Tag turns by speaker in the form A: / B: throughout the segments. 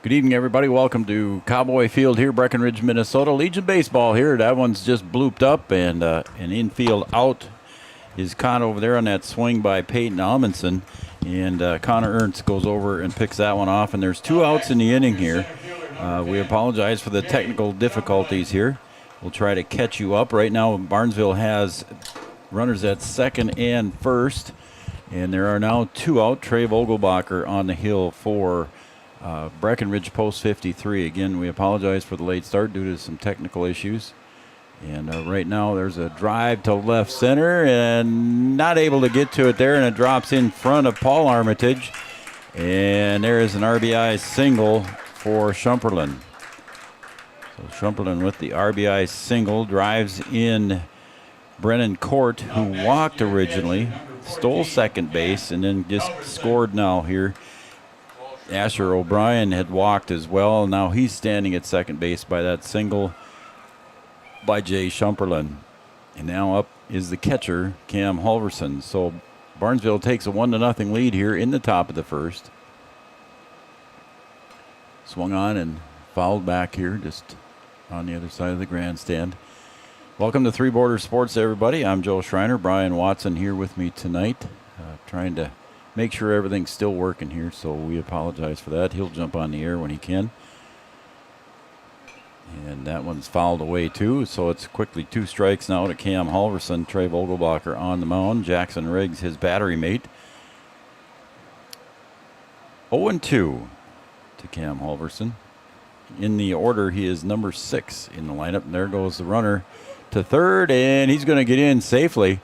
A: Good evening, everybody. Welcome to Cowboy Field here, Breckenridge, Minnesota. Legion baseball here. That one's just blooped up, and an infield out is caught over there on that swing by Peyton Amundsen. And Connor Ernst goes over and picks that one off, and there's 2 outs in the inning here. We apologize for the technical difficulties here. We'll try to catch you up. Right now, Barnesville has runners at second and first, and there are now 2 out. Trey Vogelbacher on the hill for Breckenridge post 53. Again, we apologize for the late start due to some technical issues. And right now there's a drive to left center and not able to get to it there, and it drops in front of Paul Armitage. And there is an RBI single for Schumperlin. So Schumperlin with the RBI single drives in Brennan Court, who walked originally, stole second base, and then just scored now here. Asher O'Brien had walked as well. Now he's standing at second base by that single by Jay Schumperlin. And now up is the catcher, Cam Halverson. So Barnesville takes a 1-0 lead here in the top of the first. Swung on and fouled back here just on the other side of the grandstand. Welcome to Three Borders Sports, everybody. I'm Joe Schreiner. Brian Watson here with me tonight, trying to make sure everything's still working here, so we apologize for that. He'll jump on the air when he can. And that one's fouled away too, so it's quickly 2 strikes now to Cam Halverson. Trey Vogelbacher on the mound. Jackson Riggs, his battery mate. 0-2 to Cam Halverson. In the order, he is number 6 in the lineup. And there goes the runner to third, and he's going to get in safely.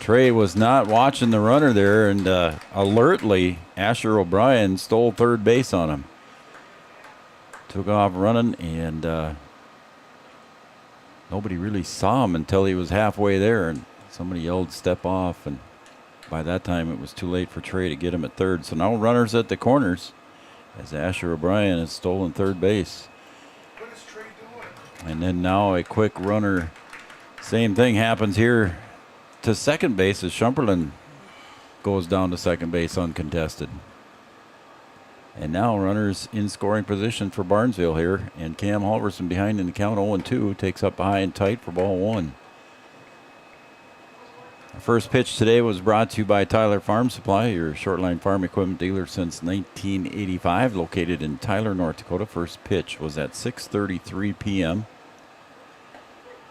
A: Trey was not watching the runner there, and alertly, Asher O'Brien stole third base on him. Took off running, and nobody really saw him until he was halfway there, and somebody yelled, "Step off," and by that time it was too late for Trey to get him at third. So now runners at the corners as Asher O'Brien has stolen third base.
B: What is Trey doing?
A: And then now a quick runner. Same thing happens here to second base as Schumperlin goes down to second base uncontested. And now runners in scoring position for Barnesville here, and Cam Halverson behind in the count 0-2 takes up high and tight for ball 1. Our first pitch today was brought to you by Tyler Farm Supply, your short-line farm equipment dealer since 1985, located in Tyler, North Dakota. First pitch was at 6:33 p.m.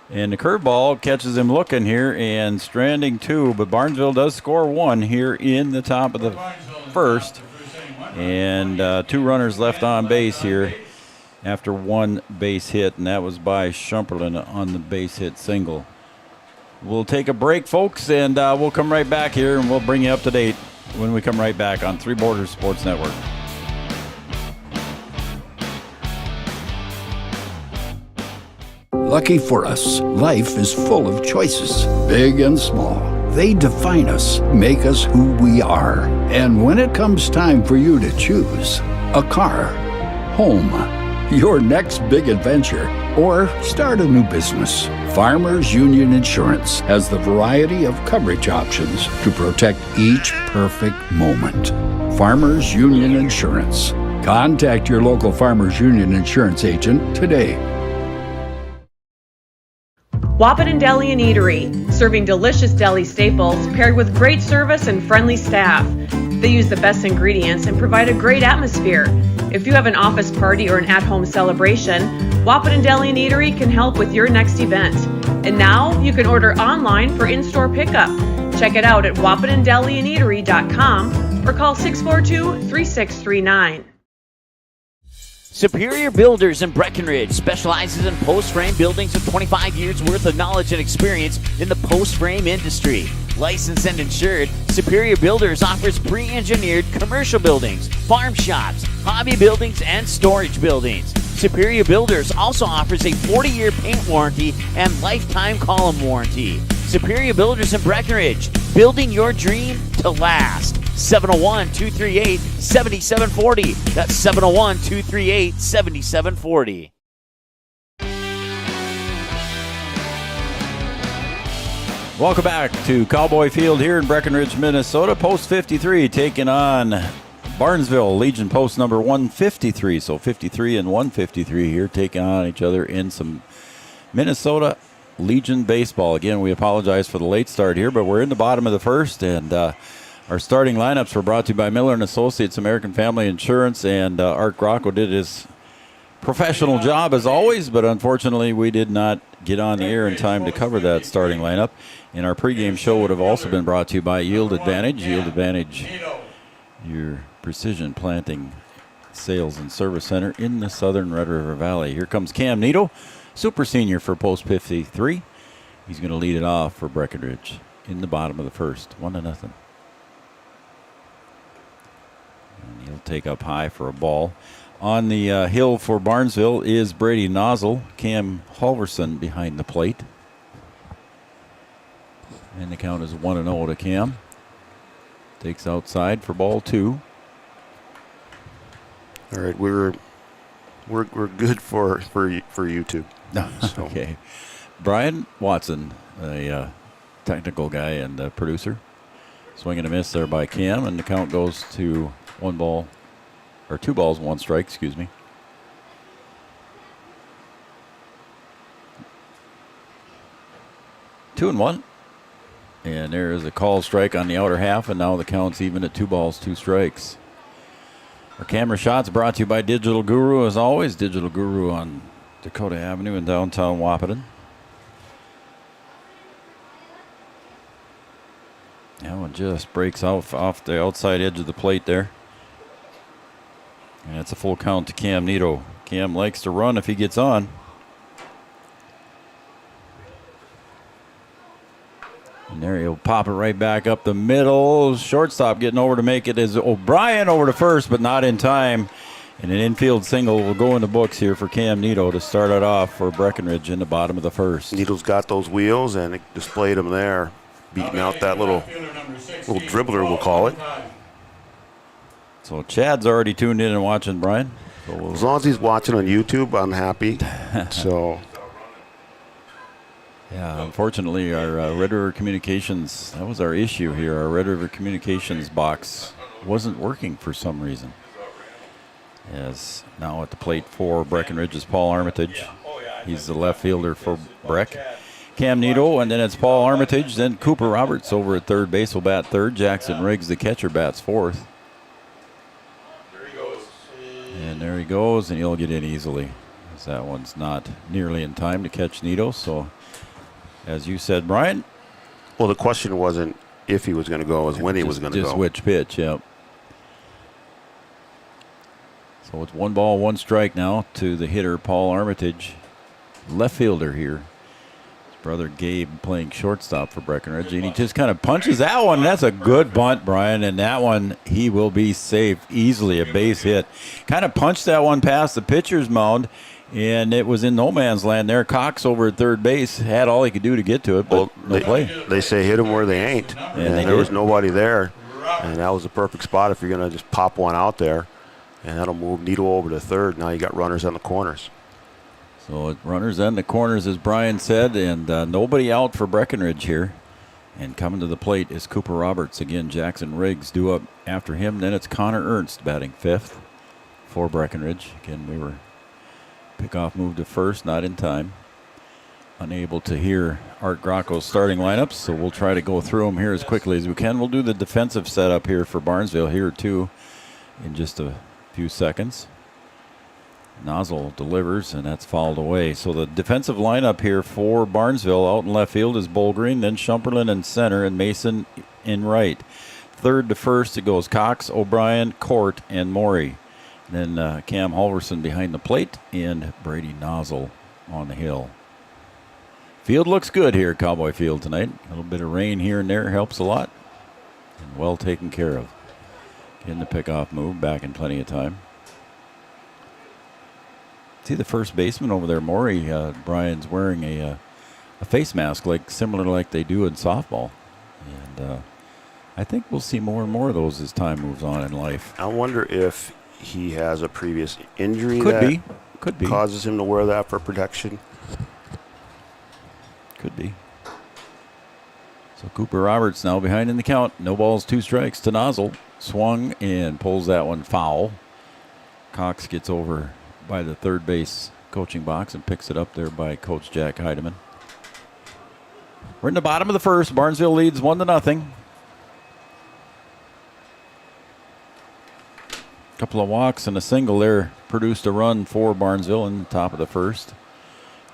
A: And the curveball catches him looking here and stranding 2, but Barnesville does score 1 here in the top of the first. And 2 runners left on base here after 1 base hit, and that was by Schumperlin on the base hit single. We'll take a break, folks, and we'll come right back here, and we'll bring you up to date when we come right back on Three Borders Sports Network.
C: Lucky for us, life is full of choices, big and small. They define us, make us who we are. And when it comes time for you to choose a car, home, your next big adventure, or start a new business, Farmers Union Insurance has the variety of coverage options to protect each perfect moment. Farmers Union Insurance. Contact your local Farmers Union Insurance agent today.
D: Wahpeton Deli and Eatery, serving delicious deli staples paired with great service and friendly staff. They use the best ingredients and provide a great atmosphere. If you have an office party or an at-home celebration, Wahpeton Deli and Eatery can help with your next event. And now you can order online for in-store pickup. Check it out at wahpetondeliandeatery.com or call 642-3639.
E: Superior Builders in Breckenridge specializes in post-frame buildings with 25 years worth of knowledge and experience in the post-frame industry. Licensed and insured, Superior Builders offers pre-engineered commercial buildings, farm shops, hobby buildings, and storage buildings. Superior Builders also offers a 40-year paint warranty and lifetime column warranty. Superior Builders in Breckenridge, building your dream to last. 701-238-7740. That's 701-238-7740.
A: Welcome back to Cowboy Field here in Breckenridge, Minnesota. Post 53 taking on Barnesville, Legion post number 153. So 53 and 153 here taking on each other in some Minnesota Legion baseball. Again, we apologize for the late start here, but we're in the bottom of the first, and our starting lineups were brought to you by Miller & Associates, American Family Insurance, and Art Grocco did his professional job as always, but unfortunately we did not get on the air in time to cover that starting lineup. And our pregame show would have also been brought to you by Yield Advantage. Yield Advantage, your precision planting sales and service center in the southern Red River Valley. Here comes Cam Needle, super senior for post 53. He's going to lead it off for Breckenridge in the bottom of the first, 1-0. And he'll take up high for a ball. On the hill for Barnesville is Brady Nozzle, Cam Halverson behind the plate. And the count is 1-0 to Cam. Takes outside for ball 2.
F: All right, we're good for YouTube. So.
A: Okay. Brian Watson, a technical guy and a producer. Swing and a miss there by Cam, and the count goes to 2 balls, 1 strike, excuse me. Two and 1. And there is a call strike on the outer half, and now the count's even at 2 balls, 2 strikes. Our camera shots brought to you by Digital Guru, as always. Digital Guru on Dakota Avenue in downtown Wahpeton. That one just breaks off the outside edge of the plate there. And it's a full count to Cam Needle. Cam likes to run if he gets on. And there he'll pop it right back up the middle. Shortstop getting over to make it is O'Brien over to first, but not in time. And an infield single will go in the books here for Cam Needle to start it off for Breckenridge in the bottom of the first.
F: Needle's got those wheels, and it displayed them there, beating out that little dribbler, we'll call it.
A: So Chad's already tuned in and watching, Brian. So
F: as long as he's watching on YouTube, I'm happy. So,
A: yeah, unfortunately, our Red River Communications, that was our issue here. Our Red River Communications box wasn't working for some reason. As now at the plate for Breckenridge is Paul Armitage. He's the left fielder for Breck. Cam Needle, and then it's Paul Armitage. Then Cooper Roberts over at third base will bat third. Jackson Riggs, the catcher, bats fourth. And there he goes, and he'll get in easily, as that one's not nearly in time to catch Needle. So, as you said, Brian.
F: Well, the question wasn't if he was going to go, it was when he was going to go.
A: Just which pitch, yep. So it's 1 ball, 1 strike now to the hitter, Paul Armitage, left fielder here. His brother Gabe playing shortstop for Breckenridge, and he just kind of punches that one. That's a good bunt, Brian, and that one he will be safe easily, a base hit. Kind of punched that one past the pitcher's mound, and it was in no man's land there. Cox over at third base had all he could do to get to it, but no play.
F: They say hit him where they ain't, and there was nobody there, and that was the perfect spot if you're going to just pop one out there. And that'll move Needle over to third. Now you got runners on the corners.
A: So runners on the corners, as Brian said, and nobody out for Breckenridge here. And coming to the plate is Cooper Roberts. Again, Jackson Riggs due up after him. Then it's Connor Ernst batting 5th for Breckenridge. Again, we were pickoff move to first, not in time. Unable to hear Art Grocco's starting lineups, so we'll try to go through them here as quickly as we can. We'll do the defensive setup here for Barnesville here, too, in just a few seconds. Nozzle delivers, and that's fouled away. So the defensive lineup here for Barnesville out in left field is Bolgreen, then Shumperlin in center, and Mason in right. Third to first, it goes Cox, O'Brien, Court, and Morey. Then Cam Halverson behind the plate, and Brady Nozzle on the hill. Field looks good here at Cowboy Field tonight. A little bit of rain here and there helps a lot, and well taken care of. In the pickoff move, back in plenty of time. See the first baseman over there, Morey. Brian's wearing a face mask, similar like they do in softball, and I think we'll see more and more of those as time moves on in life.
F: I wonder if he has a previous injury
A: could be
F: causes him to wear that for protection.
A: Could be. So Cooper Roberts now behind in the count. No balls, 2 strikes to Nozzle. swung and pulls that one foul. Cox gets over by the third base coaching box and picks it up there by Coach Jack Heidemann. We're in the bottom of the first. Barnesville leads 1-0. Couple of walks and a single there produced a run for Barnesville in the top of the first.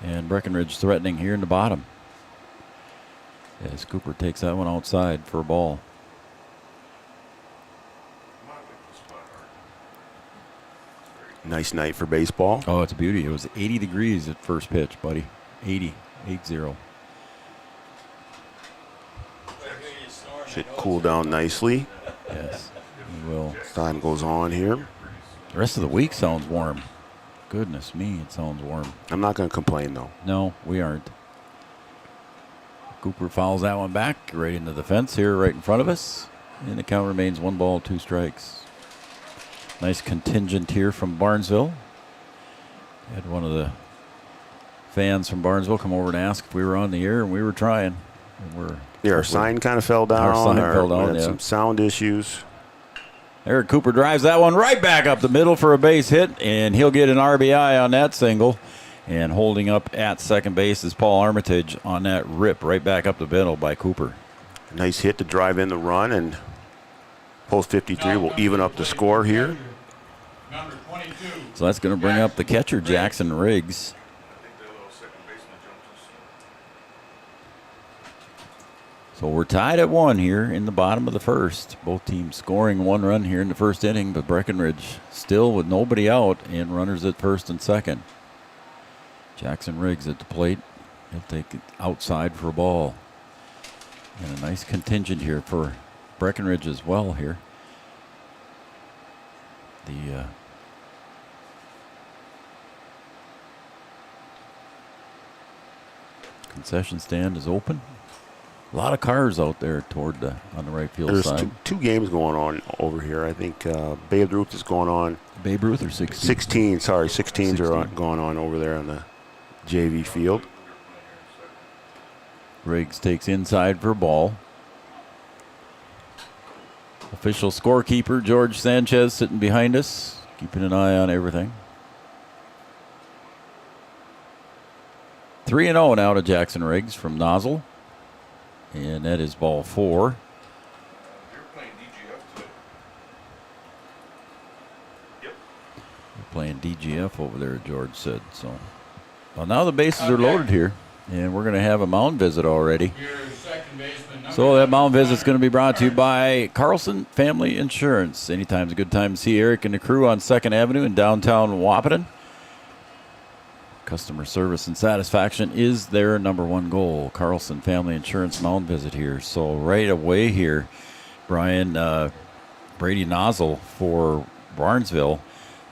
A: And Breckenridge threatening here in the bottom. As Cooper takes that one outside for a ball.
F: Nice night for baseball.
A: Oh, it's a beauty. It was 80 degrees at first pitch, buddy. 80. 8-0.
F: Should cool down nicely.
A: Yes, we will.
F: As time goes on here.
A: The rest of the week sounds warm. Goodness me, it sounds warm.
F: I'm not going to complain, though.
A: No, we aren't. Cooper fouls that one back right into the fence here right in front of us. And the count remains 1 ball, 2 strikes. Nice contingent here from Barnesville. Had one of the fans from Barnesville come over and ask if we were on the air, and we were trying. And
F: our sign kind of fell down.
A: Our sign fell down,
F: we had some sound issues.
A: Eric Cooper drives that one right back up the middle for a base hit, and he'll get an RBI on that single. And holding up at second base is Paul Armitage on that rip right back up the middle by Cooper.
F: Nice hit to drive in the run, and post 53 will even up the score here.
B: Number 22.
A: So that's going to bring up the catcher, Jackson Riggs. So we're tied at 1 here in the bottom of the first. Both teams scoring 1 run here in the first inning, but Breckenridge still with nobody out and runners at first and second. Jackson Riggs at the plate. He'll take it outside for a ball. And a nice contingent here for Breckenridge as well here. The concession stand is open. A lot of cars out there on the right field side.
F: There's two games going on over here. I think Babe Ruth is going on.
A: Babe Ruth or 16?
F: 16, sorry. 16s are going on over there on the JV field.
A: Riggs takes inside for a ball. Official scorekeeper George Sanchez sitting behind us, keeping an eye on everything. 3-0 now to Jackson Riggs from Nozzle. And that is ball 4.
B: You're playing DGF today. Yep.
A: We're playing DGF over there, George said. So, well, now the bases are loaded here, and we're going to have a mound visit already.
B: Your second baseman.
A: So that mound visit is going to be brought to you by Carlson Family Insurance. Anytime's a good time to see Eric and the crew on 2nd Avenue in downtown Wahpeton. Customer service and satisfaction is their number 1 goal. Carlson Family Insurance mound visit here. So right away here, Brian, Brady Nozzle for Barnesville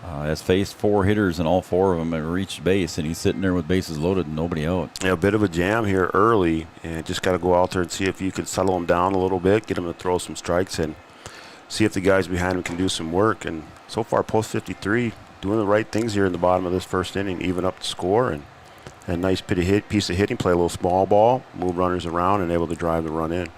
A: has faced 4 hitters, and all 4 of them have reached base, and he's sitting there with bases loaded and nobody out.
F: Yeah, a bit of a jam here early, and just got to go out there and see if you can settle him down a little bit, get him to throw some strikes, and see if the guys behind him can do some work. And so far, post 53, doing the right things here in the bottom of this first inning, even up the score, and a nice piece of hitting, play a little small ball, move runners around, and able to drive the run in.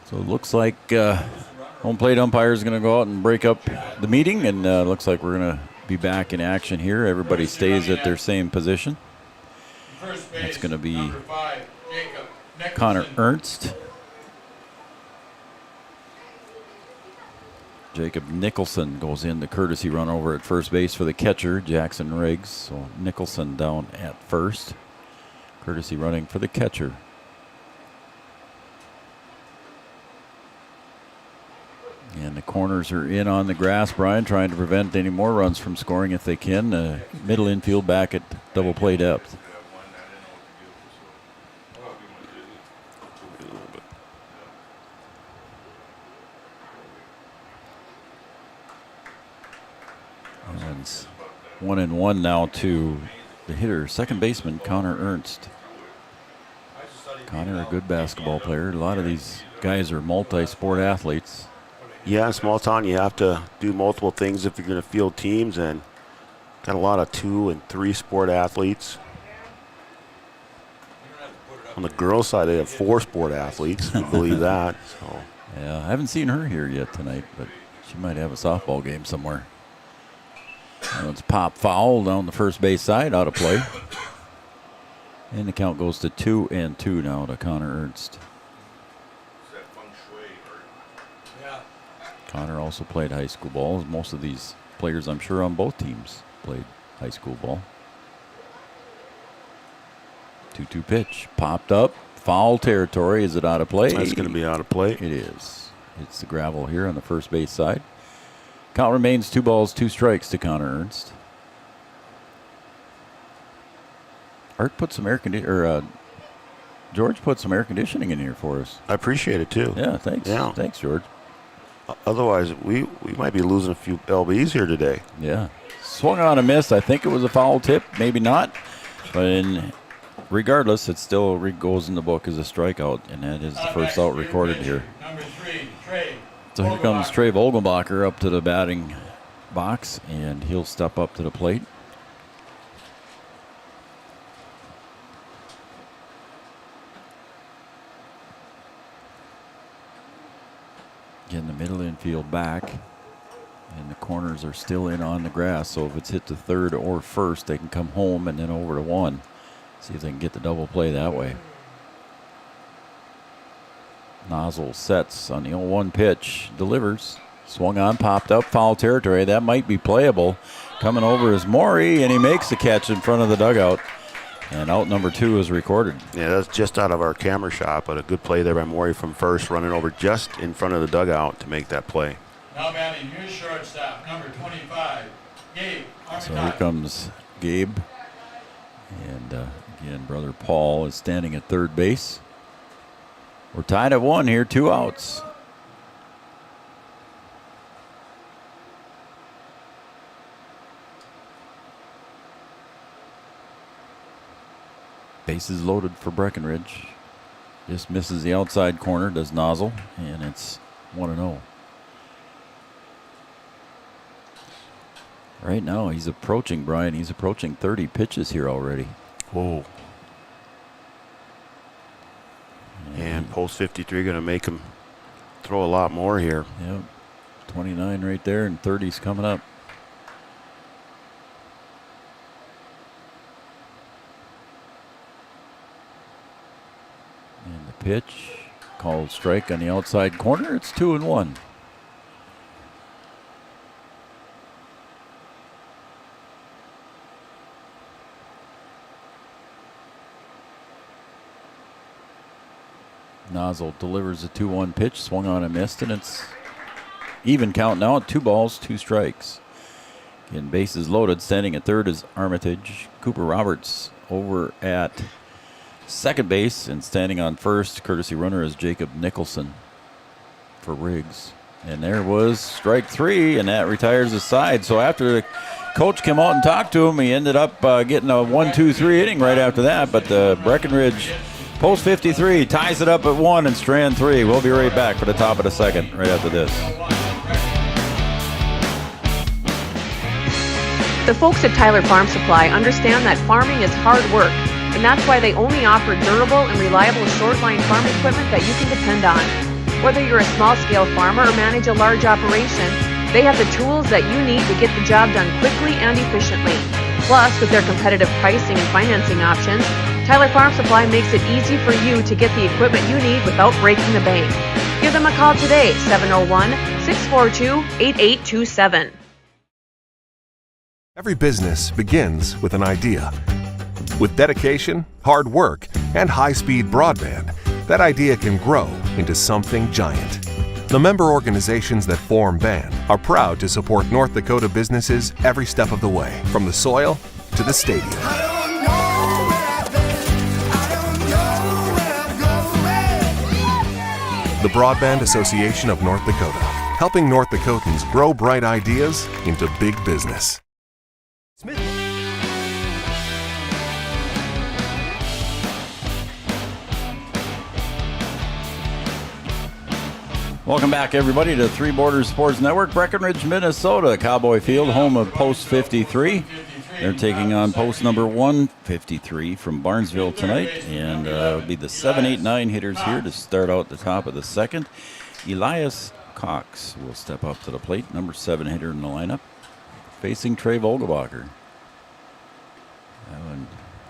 A: So it looks like home plate umpire is going to go out and break up the meeting, and looks like we're going to be back in action here. Everybody stays at their same position. It's going to be Connor Ernst. Jacob Nicholson goes in the courtesy run over at first base for the catcher, Jackson Riggs. So Nicholson down at first. Courtesy running for the catcher. And the corners are in on the grass, Brian, trying to prevent any more runs from scoring if they can. Middle infield back at double play depth. And it's 1-1 now to the hitter, second baseman Connor Ernst. Connor, a good basketball player. A lot of these guys are multi-sport athletes.
F: Yeah, in small town, you have to do multiple things if you're going to field teams, and got a lot of 2 and 3 sport athletes. On the girls' side, they have 4 sport athletes. Can you believe that? So
A: Yeah, I haven't seen her here yet tonight, but she might have a softball game somewhere. And it's pop foul down the first base side, out of play. And the count goes to 2-2 now to Connor Ernst. Connor also played high school ball. Most of these players, I'm sure, on both teams played high school ball. 2-2 pitch. Popped up. Foul territory. Is it out of play?
F: That's going to be out of play.
A: It is. It's the gravel here on the first base side. Count remains 2 balls, 2 strikes to Connor Ernst. Art put some George put some air conditioning in here for us.
F: I appreciate it, too.
A: Yeah, thanks.
F: Yeah.
A: Thanks, George.
F: Otherwise, we might be losing a few LBs here today.
A: Yeah. Swung on a miss. I think it was a foul tip. Maybe not. But regardless, it still goes in the book as a strikeout, and that is the first out recorded here.
B: Number 3, Trey.
A: So here comes Trey Vogelbacher up to the batting box, and he'll step up to the plate. Getting the middle infield back, and the corners are still in on the grass, so if it's hit to third or first, they can come home and then over to one. See if they can get the double play that way. Nozzle sets on the 0-1 pitch, delivers. Swung on, popped up, foul territory. That might be playable. Coming over is Maury, and he makes the catch in front of the dugout. And out number 2 is recorded.
F: Yeah, that's just out of our camera shot, but a good play there by Maury from first, running over just in front of the dugout to make that play.
B: Now batting your shortstop, number 25, Gabe.
A: So here comes Gabe. And again, brother Paul is standing at third base. We're tied at 1 here, 2 outs. Bases loaded for Breckenridge. Just misses the outside corner, does Nozzle, and it's 1-0. Right now, he's approaching, Brian, he's approaching 30 pitches here already.
F: Whoa. And post 53 going to make him throw a lot more here.
A: Yep. 29 right there, and 30's coming up. And the pitch, called strike on the outside corner. It's 2-1. Nozzle delivers a 2-1 pitch, swung on and missed, and it's even count now at 2 balls, 2 strikes. Again, bases loaded. Standing at third is Armitage. Cooper Roberts over at second base, and standing on first, courtesy runner, is Jacob Nicholson for Riggs. And there was strike 3, and that retires his side. So after the coach came out and talked to him, he ended up getting a 1-2-3 inning right after that. But Breckenridge post 53 ties it up at 1 and strand 3. We'll be right back for the top of the second right after this.
D: The folks at Tyler Farm Supply understand that farming is hard work, and that's why they only offer durable and reliable short-line farm equipment that you can depend on. Whether you're a small-scale farmer or manage a large operation, they have the tools that you need to get the job done quickly and efficiently. Plus, with their competitive pricing and financing options, Tyler Farm Supply makes it easy for you to get the equipment you need without breaking the bank. Give them a call today, 701-642-8827.
G: Every business begins with an idea. With dedication, hard work, and high-speed broadband, that idea can grow into something giant. The member organizations that form BAN are proud to support North Dakota businesses every step of the way, from the soil to the stadium. The Broadband Association of North Dakota, helping North Dakotans grow bright ideas into big business.
A: Welcome back, everybody, to Three Borders Sports Network, Breckenridge, Minnesota. Cowboy Field, home of Post 53. They're taking on post number 153 from Barnesville tonight, and it'll be the 7, 8, 9 hitters here to start out the top of the second. Elias Cox will step up to the plate, number 7 hitter in the lineup, facing Trey Vogelbacher. That one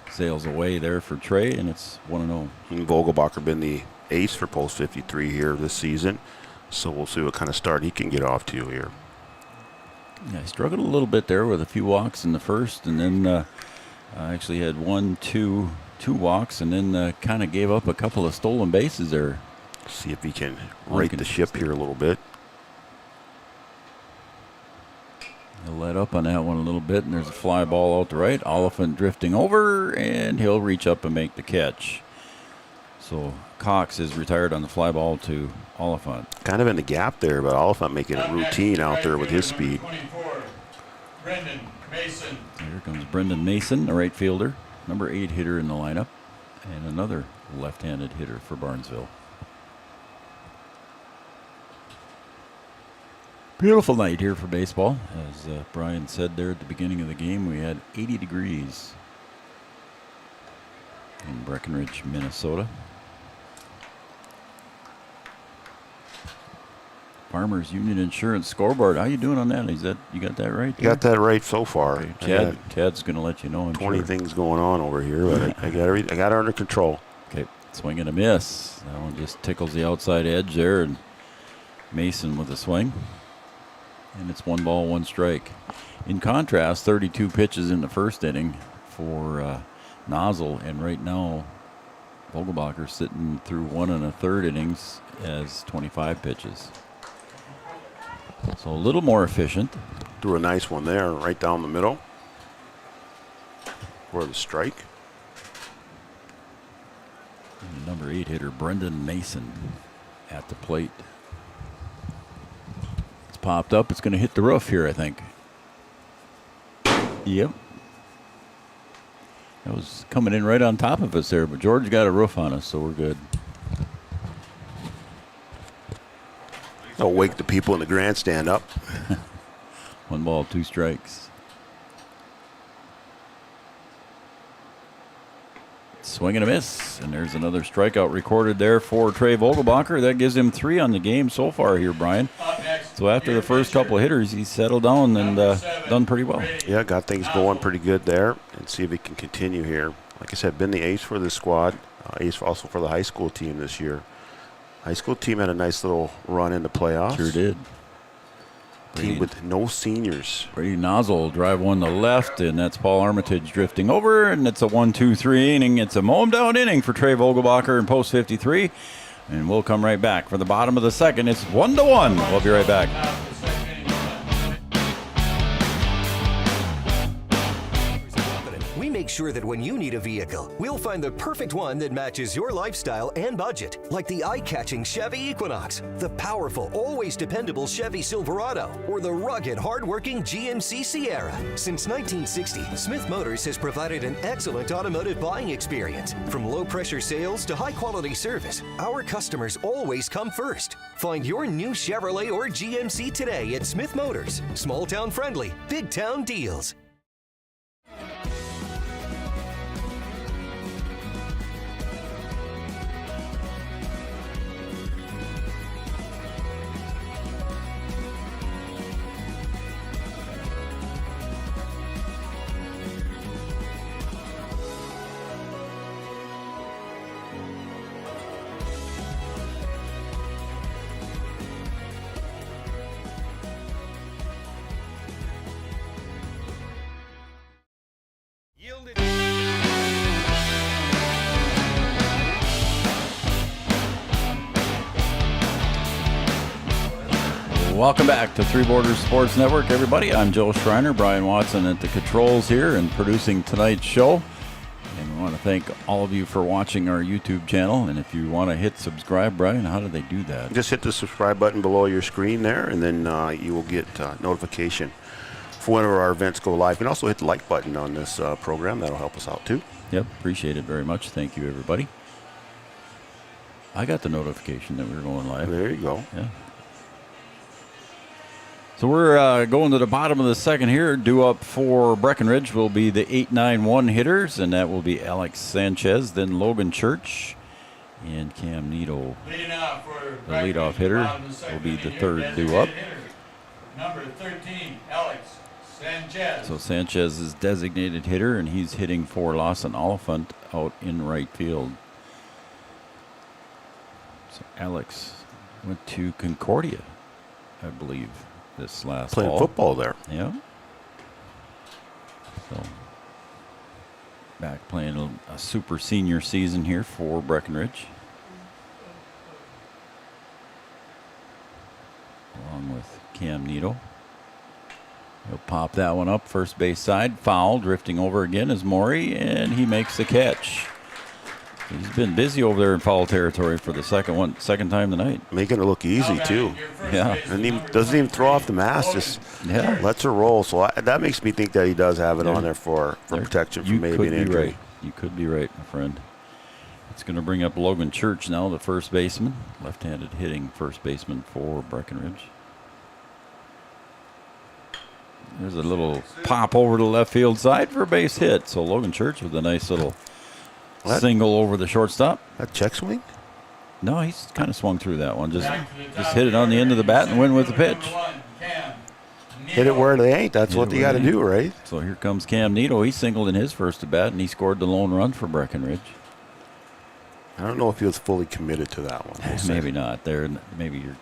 A: sails away there for Trey, and it's 1-0.
F: And Vogelbacher been the ace for post 53 here this season, so we'll see what kind of start he can get off to here.
A: Yeah, I struggled a little bit there with a few walks in the first, and then I actually had two walks, and then kind of gave up a couple of stolen bases there.
F: See if he can right the ship here a little bit.
A: He'll let up on that one a little bit, and there's a fly ball out to right. Oliphant drifting over, and he'll reach up and make the catch. So Cox is retired on the fly ball to Oliphant.
F: Kind of in the gap there, but Oliphant making it routine out there with his speed.
B: 24, Brendan Mason.
A: Here comes Brendan Mason, the right fielder, number 8 hitter in the lineup, and another left-handed hitter for Barnesville. Beautiful night here for baseball. As Brian said there at the beginning of the game, we had 80 degrees in Breckenridge, Minnesota. Farmers Union Insurance scoreboard. How you doing on that? You got that right?
F: You got that right so far.
A: Okay. Tad's going to let you know. I'm
F: 20
A: sure.
F: things going on over here, but I got it under control.
A: Okay, swing and a miss. That one just tickles the outside edge there, and Mason with a swing. And it's 1 ball, 1 strike. In contrast, 32 pitches in the first inning for Nozzle, and right now Vogelbacher sitting through 1 1/3 innings as 25 pitches. So a little more efficient.
F: Threw a nice one there, right down the middle for the strike.
A: And number 8 hitter Brendan Mason at the plate. Popped up. It's going to hit the roof here, I think. Yep. That was coming in right on top of us there, but George got a roof on us, so we're good.
F: I'll wake the people in the grandstand up.
A: 1 ball, 2 strikes. Swing and a miss, and there's another strikeout recorded there for Trey Vogelbacher. That gives him 3 on the game so far here, Brian. So after the first couple of hitters, he's settled down and done pretty well.
F: Yeah, got things going pretty good there, and see if he can continue here. Like I said, been the ace for the squad, ace also for the high school team this year. High school team had a nice little run in the playoffs.
A: Sure did.
F: Team with no seniors.
A: Brady Nozzle will drive one to left, and that's Paul Armitage drifting over, and it's a 1-2-3 inning. It's a mow-him-down inning for Trey Vogelbacher in post 53, and we'll come right back. For the bottom of the second, it's 1-1. We'll be right back.
H: We make sure that when you need a vehicle, we'll find the perfect one that matches your lifestyle and budget. Like the eye-catching Chevy Equinox, the powerful, always dependable Chevy Silverado, or the rugged, hard-working GMC Sierra. Since 1960, Smith Motors has provided an excellent automotive buying experience. From low-pressure sales to high-quality service, our customers always come first. Find your new Chevrolet or GMC today at Smith Motors. Small-town friendly, big-town deals.
A: Welcome back to Three Borders Sports Network, everybody. I'm Joe Schreiner, Brian Watson at the controls here and producing tonight's show. And we want to thank all of you for watching our YouTube channel. And if you want to hit subscribe, Brian, how do they do that?
F: Just hit the subscribe button below your screen there, and then you will get notification for whenever our events go live. You can also hit the like button on this program. That'll help us out, too.
A: Yep, appreciate it very much. Thank you, everybody. I got the notification that we were going live.
F: There you go.
A: Yeah. So we're going to the bottom of the second here. Due up for Breckenridge will be the 8-9-1 hitters, and that will be Alex Sanchez, then Logan Church, And Cam Needle,
B: Leading off for
A: the leadoff hitter, will be the third due up.
B: Number 13, Alex Sanchez.
A: So Sanchez is designated hitter, and he's hitting for Lawson Oliphant out in right field. So Alex went to Concordia, I believe, this last
F: Playing
A: fall.
F: football there.
A: Yeah. So back playing a super senior season here for Breckenridge. Along with Cam Needle. He'll pop that one up first base side. Foul, drifting over again is Maury, and he makes the catch. He's been busy over there in foul territory for the second time tonight.
F: Making it look easy, too.
A: Yeah.
F: And he doesn't even throw off the mask, just lets her roll. So that makes me think that he does have it on there for protection from maybe an injury.
A: Right. You could be right, my friend. It's going to bring up Logan Church now, the first baseman. Left-handed hitting first baseman for Breckenridge. There's a little pop over to the left field side for a base hit. So Logan Church with a nice little single over the shortstop.
F: That check swing?
A: No, he's kind of swung through that one. Just hit it on the end of the bat and win with the pitch.
F: Hit it where they ain't. That's what they got to do, right?
A: So here comes Cam Needle. He singled in his first at bat, and he scored the lone run for Breckenridge.
F: I don't know if he was fully committed to that one. We'll
A: Maybe not. Maybe you're,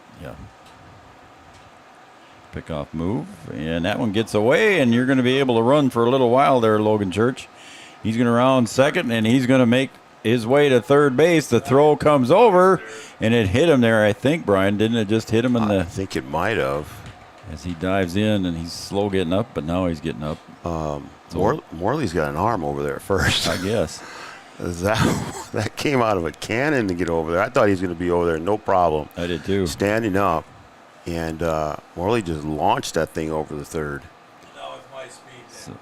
A: pick off move, and that one gets away, and you're going to be able to run for a little while there, Logan Church. He's going to round second, and he's going to make his way to third base. The throw comes over, and it hit him there, I think, Brian. Didn't it just hit him in the...
F: I think it might have.
A: As he dives in, and he's slow getting up, but now he's getting up.
F: Morley's got an arm over there at first.
A: I guess.
F: That came out of a cannon to get over there. I thought he was going to be over there, no problem.
A: I did too.
F: Standing up, and Morley just launched that thing over the third.
B: Now with my speed.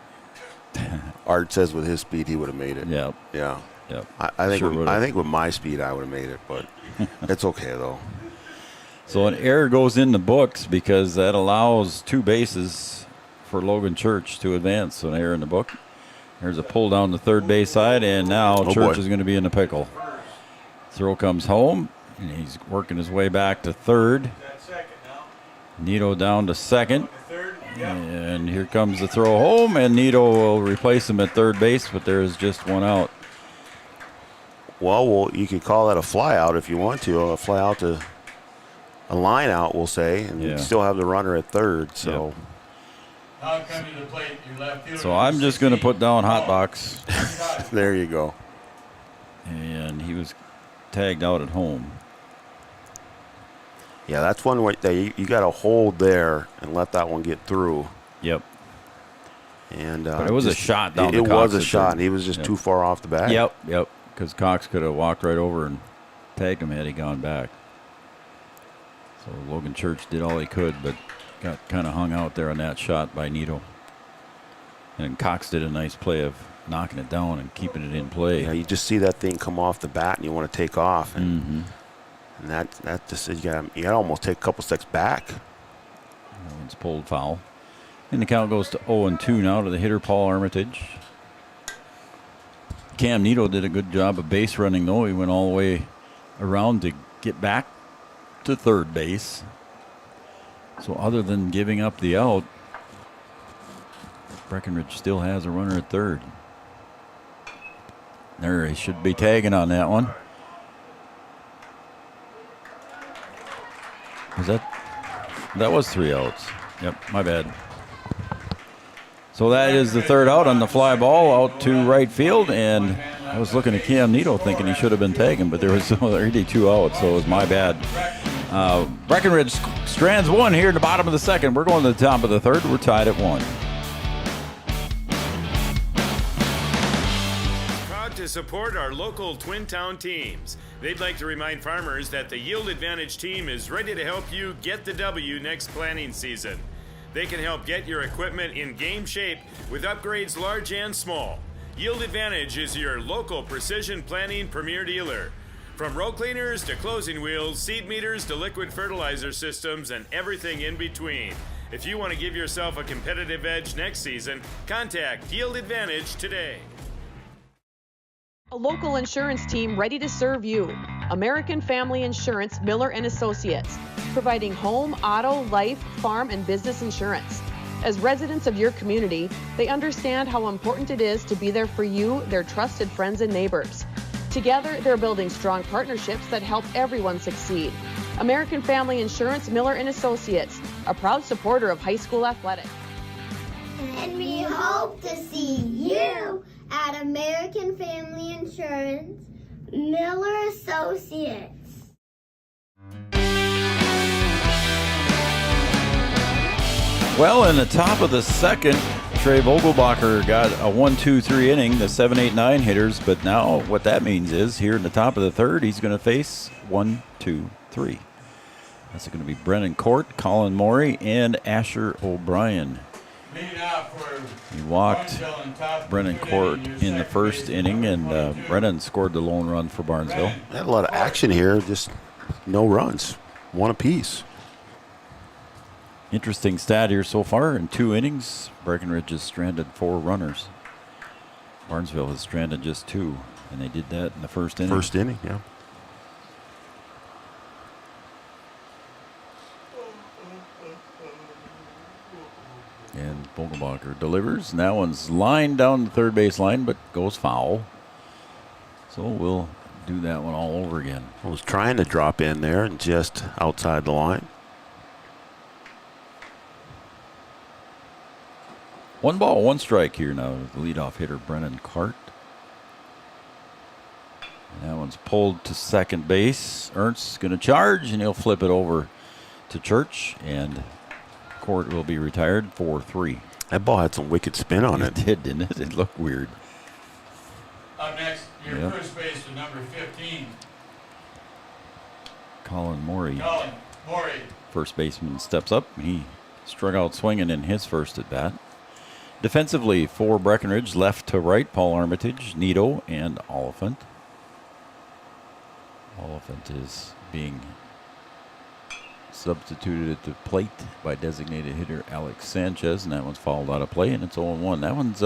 F: Art says with his speed he would have made it.
A: Yep.
F: Yeah.
A: Yep.
F: I think with my speed I would have made it, but it's okay though.
A: So an error goes in the books because that allows two bases for Logan Church to advance. So an error in the book. There's a pull down the third base side, and now Church is going to be in the pickle. Throw comes home, and he's working his way back to third. Nito down to second. And here comes the throw home, and Nito will replace him at third base, but there is just one out.
F: Well, you could call that a fly out if you want to. A fly out to a line out, we'll say, and you still have the runner at third. So,
B: Now coming to the plate, your left fielder.
A: So I'm just going to put down hot box.
F: there you go.
A: And he was tagged out at home.
F: Yeah, that's one way that you got to hold there and let that one get through.
A: Yep.
F: And
A: but it was a shot down the
F: It
A: Cox
F: was a shot, and he was just too far off the bat.
A: Yep. Because Cox could have walked right over and tagged him had he gone back. So Logan Church did all he could, but got kind of hung out there on that shot by Nito. And Cox did a nice play of knocking it down and keeping it in play.
F: Yeah, you just see that thing come off the bat, and you want to take off, and that just you got to almost take a couple steps back.
A: That one's pulled foul, and the count goes to 0-2 now to the hitter Paul Armitage. Cam Nito did a good job of base running though. He went all the way around to get back to third base. So other than giving up the out, Breckenridge still has a runner at third. There, he should be tagging on that one. That was 3 outs. Yep, my bad. So that is the third out on the fly ball out to right field, and I was looking at Cam Nito thinking he should have been taken, but there was already 2 outs, so it was my bad. Breckenridge strands one here in the bottom of the second. We're going to the top of the third. We're tied at 1.
I: Proud to support our local Twin Town teams. They'd like to remind farmers that the Yield Advantage team is ready to help you get the W next planting season. They can help get your equipment in game shape with upgrades large and small. Yield Advantage is your local precision planting premier dealer. From row cleaners to closing wheels, seed meters to liquid fertilizer systems, and everything in between. If you want to give yourself a competitive edge next season, contact Yield Advantage today.
D: A local insurance team ready to serve you. American Family Insurance Miller and Associates, providing home, auto, life, farm, and business insurance. As residents of your community, they understand how important it is to be there for you, their trusted friends and neighbors. Together, they're building strong partnerships that help everyone succeed. American Family Insurance Miller and Associates, a proud supporter of high school athletics.
J: And we hope to see you at American Family Insurance Miller Associates.
A: Well, in the top of the second, Trey Vogelbacher got a 1-2-3 inning, the 7-8-9 hitters, but now what that means is here in the top of the third, he's going to face 1-2-3. That's going to be Brennan Court, Colin Morey, and Asher O'Brien. He walked Brennan Court in the first inning, and Brennan scored the lone run for Barnesville.
F: Had a lot of action here, just no runs, one apiece.
A: Interesting stat here so far. In 2 innings, Breckenridge has stranded 4 runners. Barnesville has stranded just 2, and they did that in the first inning.
F: First inning, yeah.
A: And Vogelbacher delivers. And that one's lined down the third base line, but goes foul. So we'll do that one all over again.
F: I was trying to drop in there and just outside the line.
A: 1 ball, 1 strike here now. The leadoff hitter, Brennan Cart. And that one's pulled to second base. Ernst's going to charge, and he'll flip it over to Church, and Court will be retired 4-3.
F: That ball had some wicked spin on it.
A: It did, didn't it? It looked weird.
B: Up next, your first baseman, number 15.
A: Colin Morey.
B: Colin Morey.
A: First baseman steps up. He struck out swinging in his first at bat. Defensively for Breckenridge, left to right, Paul Armitage, Nito, and Oliphant. Oliphant is being substituted at the plate by designated hitter Alex Sanchez, and that one's fouled out of play, and it's 0-1. That one's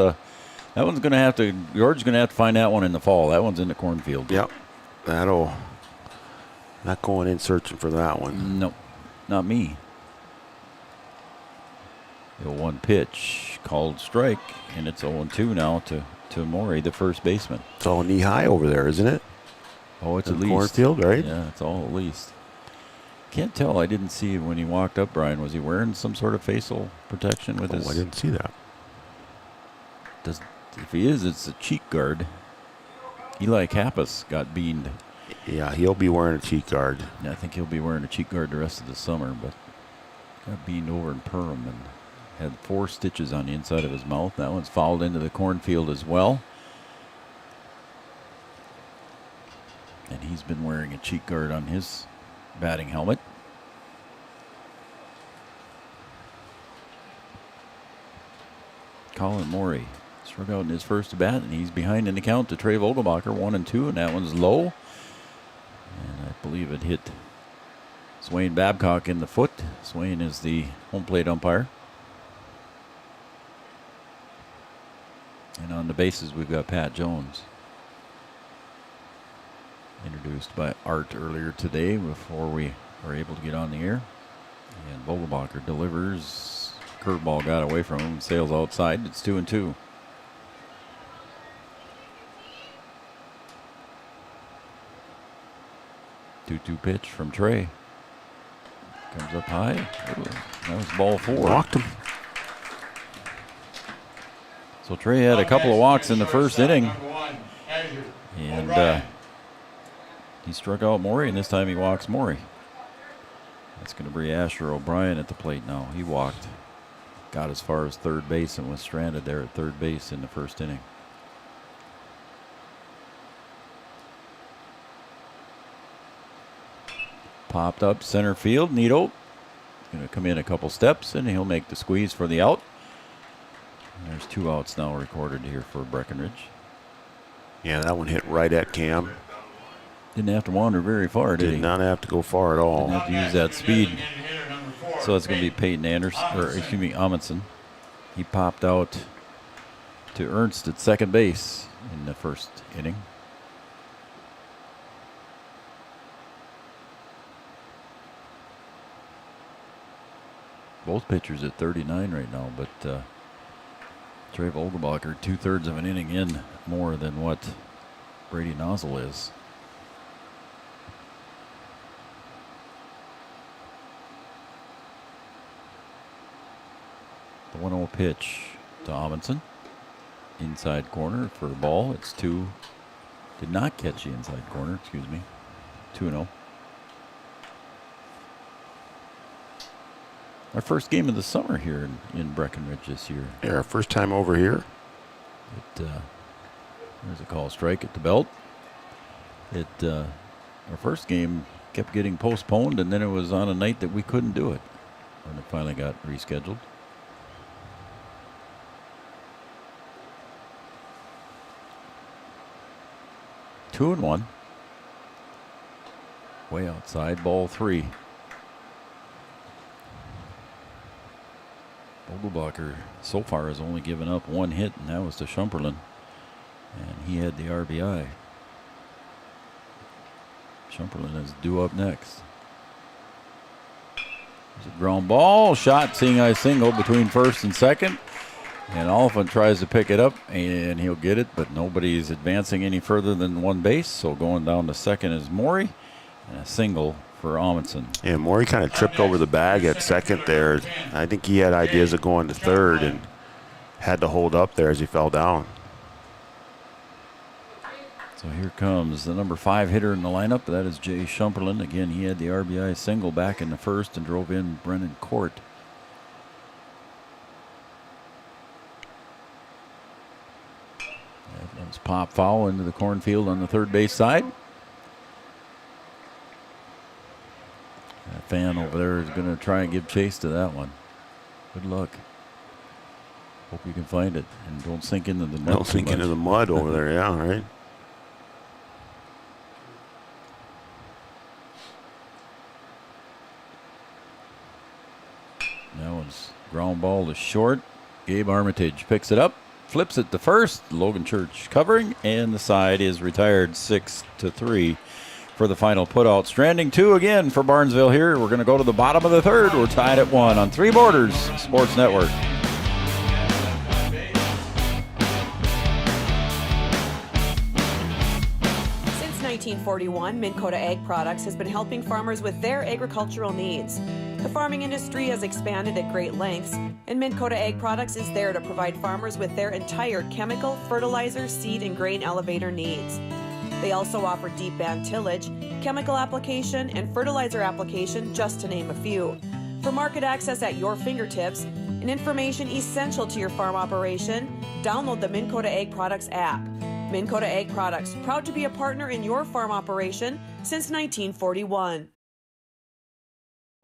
A: going to have to, George's going to have to find that one in the fall. That one's in the cornfield.
F: Yep. That'll, not going in searching for that one.
A: Nope, not me. The 1 pitch, called strike, and it's 0-2 now to Morey, the first baseman.
F: It's all knee high over there, isn't it?
A: Oh, it's
F: in
A: at least.
F: Cornfield, right?
A: Yeah, it's all at least. Can't tell. I didn't see when he walked up, Brian. Was he wearing some sort of facial protection with his?
F: I didn't see that.
A: If he is, it's a cheek guard. Eli Kappas got beaned.
F: Yeah, he'll be wearing a cheek guard.
A: Yeah, I think he'll be wearing a cheek guard the rest of the summer, but got beaned over in Perham and had 4 stitches on the inside of his mouth. That one's fouled into the cornfield as well. And he's been wearing a cheek guard on his batting helmet. Colin Morey struck out in his first bat, and he's behind in the count to Trey Vogelbacher, 1-2, and that one's low. And I believe it hit Swain Babcock in the foot. Swain is the home plate umpire. And on the bases, we've got Pat Jones. Introduced by Art earlier today before we were able to get on the air. And Vogelbacher delivers. Curveball got away from him. Sails outside. It's 2-2. Two pitch from Trey. Comes up high. Ooh, that was ball 4.
F: Walked him.
A: So Trey had a couple of walks in the first inning. And he struck out Morey, and this time he walks Morey. That's going to be Asher O'Brien at the plate now. He walked, got as far as third base, and was stranded there at third base in the first inning. Popped up center field. Nito going to come in a couple steps, and he'll make the squeeze for the out. And there's 2 outs now recorded here for Breckenridge.
F: Yeah, that one hit right at Cam.
A: Didn't have to wander very far, did he?
F: Did not have to go far at all.
A: Didn't have to use that speed. So it's going to be Peyton Anderson, or excuse me, Amundsen. He popped out to Ernst at second base in the first inning. Both pitchers at 39 right now, but Trey Vogelbacher 2/3 of an inning in more than what Brady Nozzle is. The 1-0 pitch to Amundsen. Inside corner for a ball. It's 2. Did not catch the inside corner, excuse me. 2-0. Our first game of the summer here in Breckenridge this year.
F: Yeah, our first time over here.
A: There's a call strike at the belt. Our first game kept getting postponed, and then it was on a night that we couldn't do it. And it finally got rescheduled. Two and one. Way outside, ball 3. Vogelbacher so far has only given up 1 hit, and that was to Schumperlin. And he had the RBI. Schumperlin is due up next. There's a ground ball, shot, seeing eye single between first and second. And Oliphant tries to pick it up, and he'll get it, but nobody's advancing any further than one base. So going down to second is Morey, and a single for Amundsen.
F: Yeah, Morey kind of tripped over the bag at second there. I think he had ideas of going to third and had to hold up there as he fell down.
A: So here comes the number 5 hitter in the lineup. That is Jay Schumperlin. Again, he had the RBI single back in the first and drove in Brennan Court. That was pop foul into the cornfield on the third base side. That fan over there is going to try and give chase to that one. Good luck. Hope you can find it and don't sink into the mud.
F: Don't sink into the mud over there, yeah, right.
A: That was ground ball to short. Gabe Armitage picks it up, flips it to first. Logan Church covering, and the side is retired 6-3 for the final putout. Stranding 2 again for Barnesville here. We're going to go to the bottom of the third. We're tied at 1 on Three Borders Sports Network.
D: Since 1941, Minn Kota Ag Products has been helping farmers with their agricultural needs. The farming industry has expanded at great lengths, and Minn Kota Ag Products is there to provide farmers with their entire chemical, fertilizer, seed, and grain elevator needs. They also offer deep band tillage, chemical application, and fertilizer application, just to name a few. For market access at your fingertips and information essential to your farm operation, download the Minn Kota Ag Products app. Minn Kota Ag Products, proud to be a partner in your farm operation since 1941.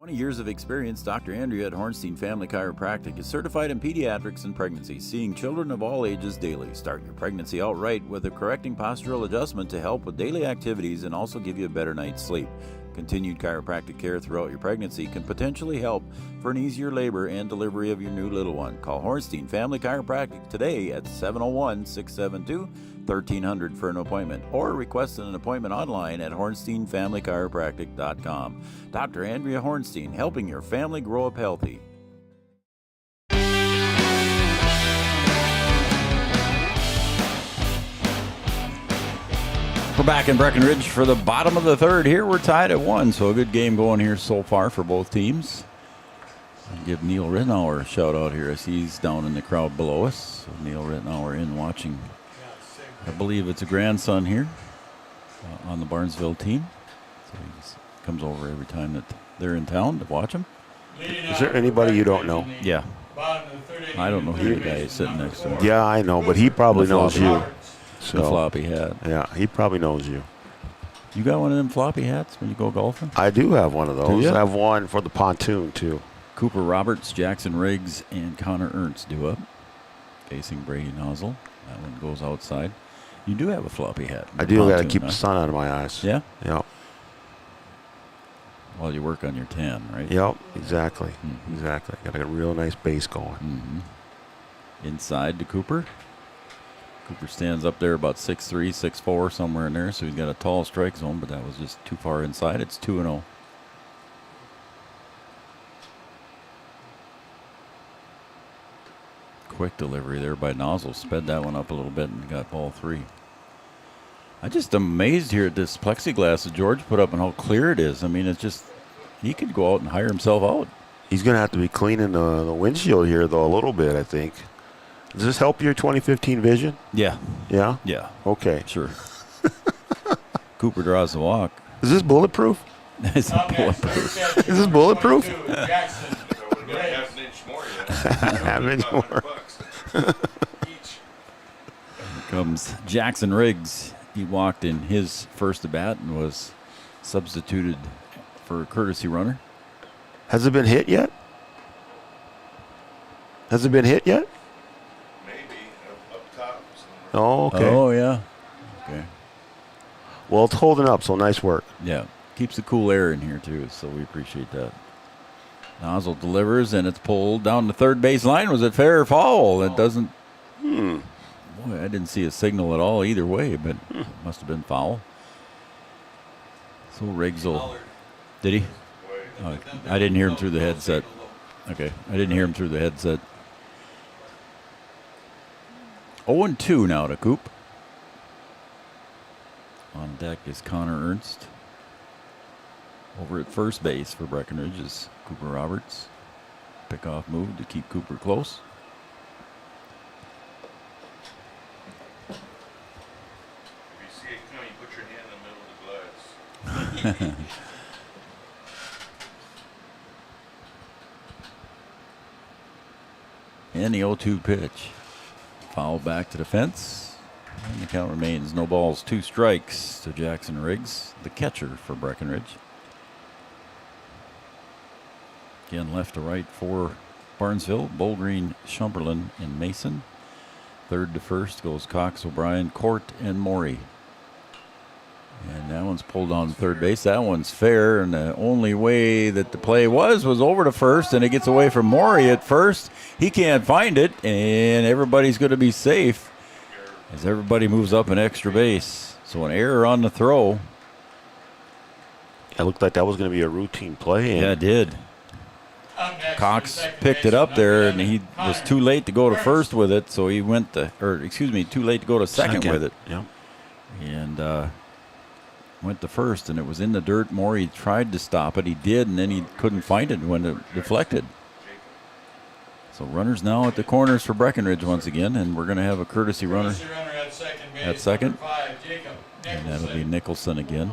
A: 20 years of experience, Dr. Andrea at Hornstein Family Chiropractic is certified in pediatrics and pregnancy, seeing children of all ages daily. Start your pregnancy out right with a correcting postural adjustment to help with daily activities and also give you a better night's sleep. Continued chiropractic care throughout your pregnancy can potentially help for an easier labor and delivery of your new little one. Call Hornstein Family Chiropractic today at 701-672-1300 for an appointment, or request an appointment online at hornsteinfamilychiropractic.com. Dr. Andrea Hornstein, helping your family grow up healthy. We're back in Breckenridge for the bottom of the third here. We're tied at 1, so a good game going here so far for both teams. I'll give Neil Rittenauer a shout out here as he's down in the crowd below us. So Neil Rittenauer in watching, I believe it's a grandson here on the Barnesville team. So he comes over every time that they're in town to watch him.
F: Is there anybody you don't know?
A: Yeah. I don't know who the guy is sitting next to him.
F: Yeah, I know, but he probably knows you.
A: The floppy hat.
F: Yeah, he probably knows you.
A: You got one of them floppy hats when you go golfing?
F: I do have one of those.
A: Do you?
F: I have one for the pontoon, too.
A: Cooper Roberts, Jackson Riggs, and Connor Ernst due up, facing Brady Nozzle. That one goes outside. You do have a floppy hat.
F: I do. Got to keep the sun out of my eyes.
A: Yeah?
F: Yep.
A: While you work on your tan, right?
F: Yep, exactly. Mm-hmm. Exactly. Got a real nice base going.
A: Mm-hmm. Inside to Cooper. Cooper stands up there about 6'3", 6'4", somewhere in there, so he's got a tall strike zone, but that was just too far inside. It's 2-0. quick delivery there by Nozzle. Sped that one up a little bit and got ball 3. I'm just amazed here at this plexiglass that George put up and how clear it is. I mean, it's just, he could go out and hire himself out.
F: He's going to have to be cleaning the windshield here, though, a little bit, I think. Does this help your 2015 vision?
A: Yeah.
F: Yeah?
A: Yeah.
F: Okay.
A: Sure. Cooper draws the walk.
F: Is this bulletproof?
A: Is it bulletproof?
F: Is this bulletproof?
B: Jackson.
K: Half an inch more yet.
F: Half an inch more.
A: Here comes Jackson Riggs. He walked in his first at bat and was substituted for a courtesy runner.
F: Has it been hit yet? Has it been hit yet?
K: Maybe up top.
F: Oh, okay.
A: Oh, yeah. Okay.
F: Well, it's holding up, so nice work.
A: Yeah. Keeps the cool air in here, too, so we appreciate that. Nozzle delivers, and it's pulled down the third base line. Was it fair or foul? It doesn't. Boy, I didn't see a signal at all either way, but must have been foul. So Riggs will. Did he? Oh, I didn't hear him through the headset. Okay, I didn't hear him through the headset. 0-2 now to Coop. On deck is Connor Ernst. Over at first base for Breckenridge is Cooper Roberts. Pickoff move to keep Cooper close.
K: If you see it coming, put your hand in the middle of the glass.
A: And the 0-2 pitch. Foul back to the fence. And the count remains no balls, 2 strikes to Jackson Riggs, the catcher for Breckenridge. Again, left to right for Barnesville, Bowlgreen, Shumperlin, and Mason. Third to first goes Cox, O'Brien, Court, and Morey. And that one's pulled on third base. That one's fair, and the only way that the play was over to first, and it gets away from Morey at first. He can't find it, and everybody's going to be safe as everybody moves up an extra base. So an error on the throw.
F: It looked like that was going to be a routine play.
A: Yeah, it did. Cox picked it up there, and he was too late to go to first with it, so he went to, too late to go to second with it.
F: Yeah.
A: And went to first, and it was in the dirt. Morey tried to stop it. He did, and then he couldn't find it when it deflected. So runners now at the corners for Breckenridge once again, and we're going to have a courtesy runner at second. And that'll be Nicholson again.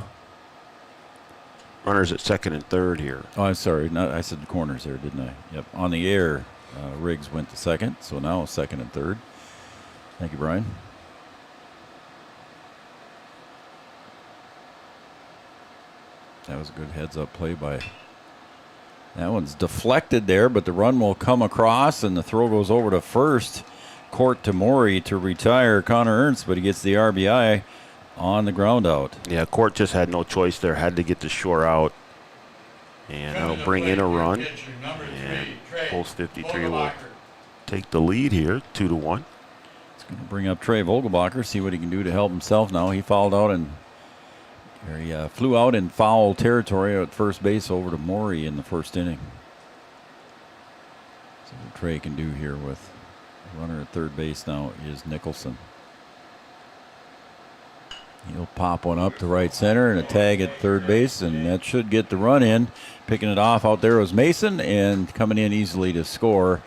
F: Runners at second and third here.
A: Oh, I'm sorry. I said the corners there, didn't I? Yep. On the air, Riggs went to second, so now second and third. Thank you, Brian. That was a good heads-up play by. That one's deflected there, but the run will come across, and the throw goes over to first. Court to Morey to retire Connor Ernst, but he gets the RBI on the ground out.
F: Yeah, Court just had no choice there. Had to get the shore out. And that'll bring in a run. And Post 53 will take the lead here, 2-1.
A: It's going to bring up Trey Vogelbacher, see what he can do to help himself now. He fouled out and he flew out in foul territory at first base over to Morey in the first inning. So what Trey can do here with the runner at third base now is Nicholson. He'll pop one up to right center and a tag at third base, and that should get the run in. Picking it off out there was Mason, and coming in easily to score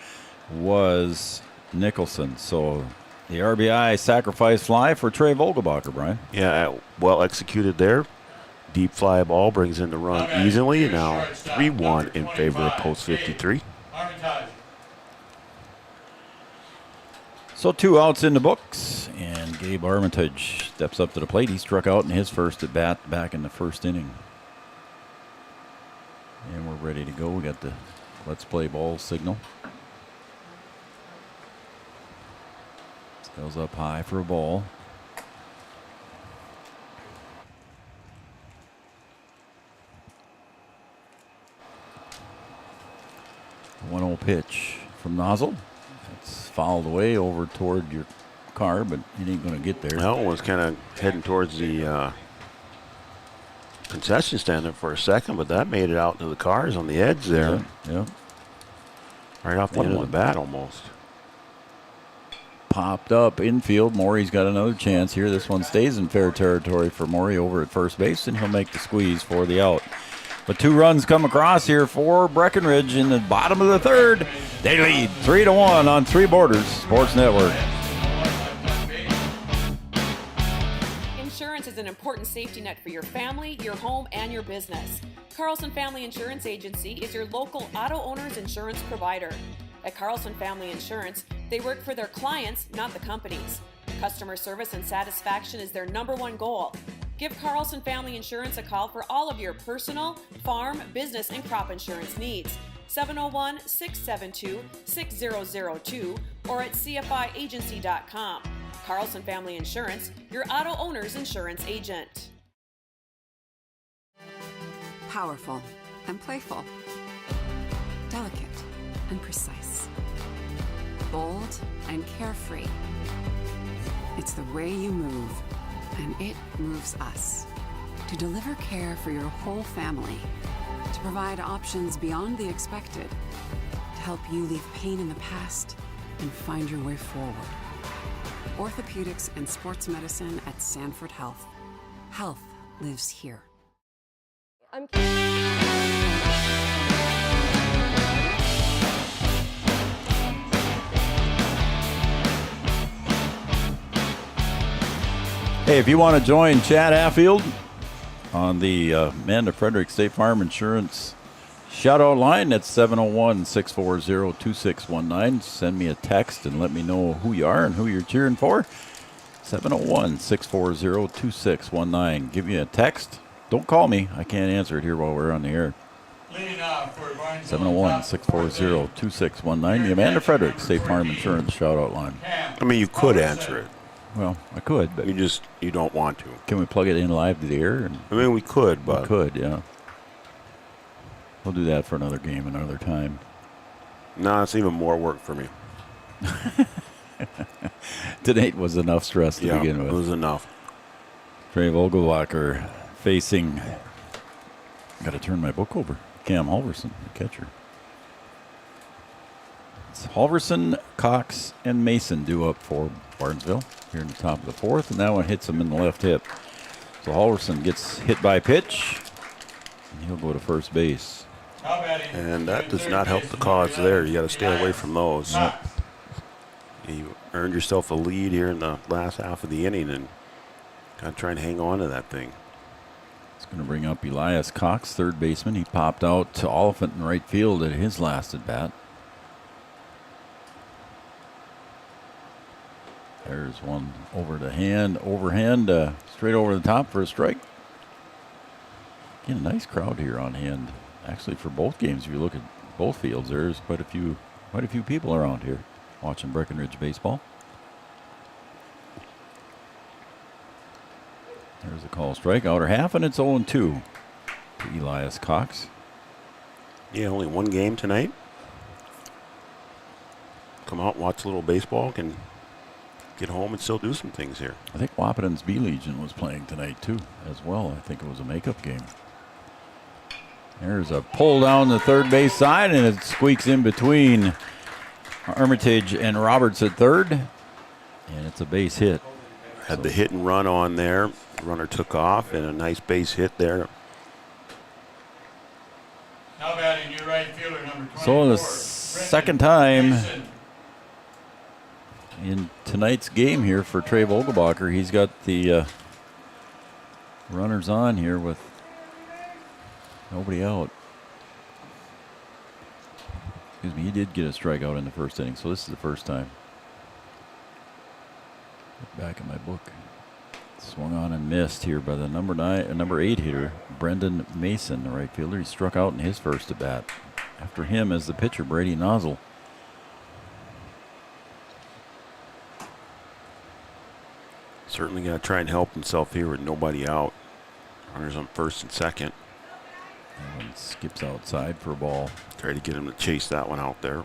A: was Nicholson. So the RBI sacrifice fly for Trey Vogelbacher, Brian.
F: Yeah, well executed there. Deep fly ball brings in the run easily. Now 3-1 in favor of Post 53.
A: So 2 outs in the books, and Gabe Armitage steps up to the plate. He struck out in his first at bat back in the first inning. And we're ready to go. We got the let's play ball signal. Goes up high for a ball. The 1-0 pitch from Nozzle. It's fouled away over toward your car, but it ain't going to get there.
F: That one was kind of heading towards the concession stand there for a second, but that made it out to the cars on the edge there.
A: Yeah.
F: Right off the end of the bat almost.
A: popped up infield. Morey's got another chance here. This one stays in fair territory for Morey over at first base, and he'll make the squeeze for the out. But 2 runs come across here for Breckenridge in the bottom of the third. They lead 3-1 on Three Borders Sports Network.
D: Insurance is an important safety net for your family, your home, and your business. Carlson Family Insurance Agency is your local auto owner's insurance provider. At Carlson Family Insurance, they work for their clients, not the companies. Customer service and satisfaction is their #1 goal. Give Carlson Family Insurance a call for all of your personal, farm, business, and crop insurance needs. 701-672-6002 or at cfiagency.com. Carlson Family Insurance, your auto owner's insurance agent.
L: Powerful and playful. Delicate and precise. Bold and carefree. It's the way you move, and it moves us. To deliver care for your whole family. To provide options beyond the expected. To help you leave pain in the past and find your way forward. Orthopedics and sports medicine at Sanford Health. Health lives here.
A: Hey, if you want to join Chad Hatfield on the Amanda Frederick State Farm Insurance shout-out line, that's 701-640-2619. Send me a text and let me know who you are and who you're cheering for. 701-640-2619. Give me a text. Don't call me. I can't answer it here while we're on the air.
B: Leading off for Barnesville.
A: 701-640-2619. The Amanda Frederick State Farm Insurance shout-out line.
F: I mean, you could answer it.
A: Well, I could, but
F: you don't want to.
A: Can we plug it in live to the air?
F: I mean, we could, but
A: we could, yeah. We'll do that for another game, another time.
F: No, it's even more work for me.
A: Tonight was enough stress to begin with.
F: It was enough.
A: Trey Vogelbacher facing. Got to turn my book over. Cam Halverson, the catcher. It's Halverson, Cox, and Mason due up for Barnesville here in the top of the fourth, and that one hits him in the left hip. So Halverson gets hit by pitch, and he'll go to first base.
F: And that does not help the cause there. You got to stay away from those. You earned yourself a lead here in the last half of the inning, and got to try and hang on to that thing.
A: It's going to bring up Elias Cox, third baseman. He popped out to Oliphant in right field at his last at bat. There's one over the hand, overhand, straight over the top for a strike. Again, a nice crowd here on hand. Actually, for both games, if you look at both fields, there's quite a few people around here watching Breckenridge baseball. There's a call strike, outer half, and it's 0-2 to Elias Cox.
F: Yeah, only one game tonight. Come out, watch a little baseball, can get home and still do some things here.
A: I think Wapaton's B Legion was playing tonight too, as well. I think it was a makeup game. There's a pull down the third base side, and it squeaks in between Armitage and Roberts at third, and it's a base hit.
F: Had the hit and run on there. Runner took off, and a nice base hit there.
B: Now batting your right fielder, number 24.
A: So the second time in tonight's game here for Trey Vogelbacher, he's got the runners on here with nobody out. Excuse me, he did get a strikeout in the first inning, so this is the first time. Look back at my book. Swung on and missed here by the number 8 hitter, Brendan Mason, the right fielder. He struck out in his first at bat. After him is the pitcher, Brady Nozzle.
F: Certainly got to try and help himself here with nobody out. Runners on first and second.
A: That one skips outside for a ball.
F: Try to get him to chase that one out there.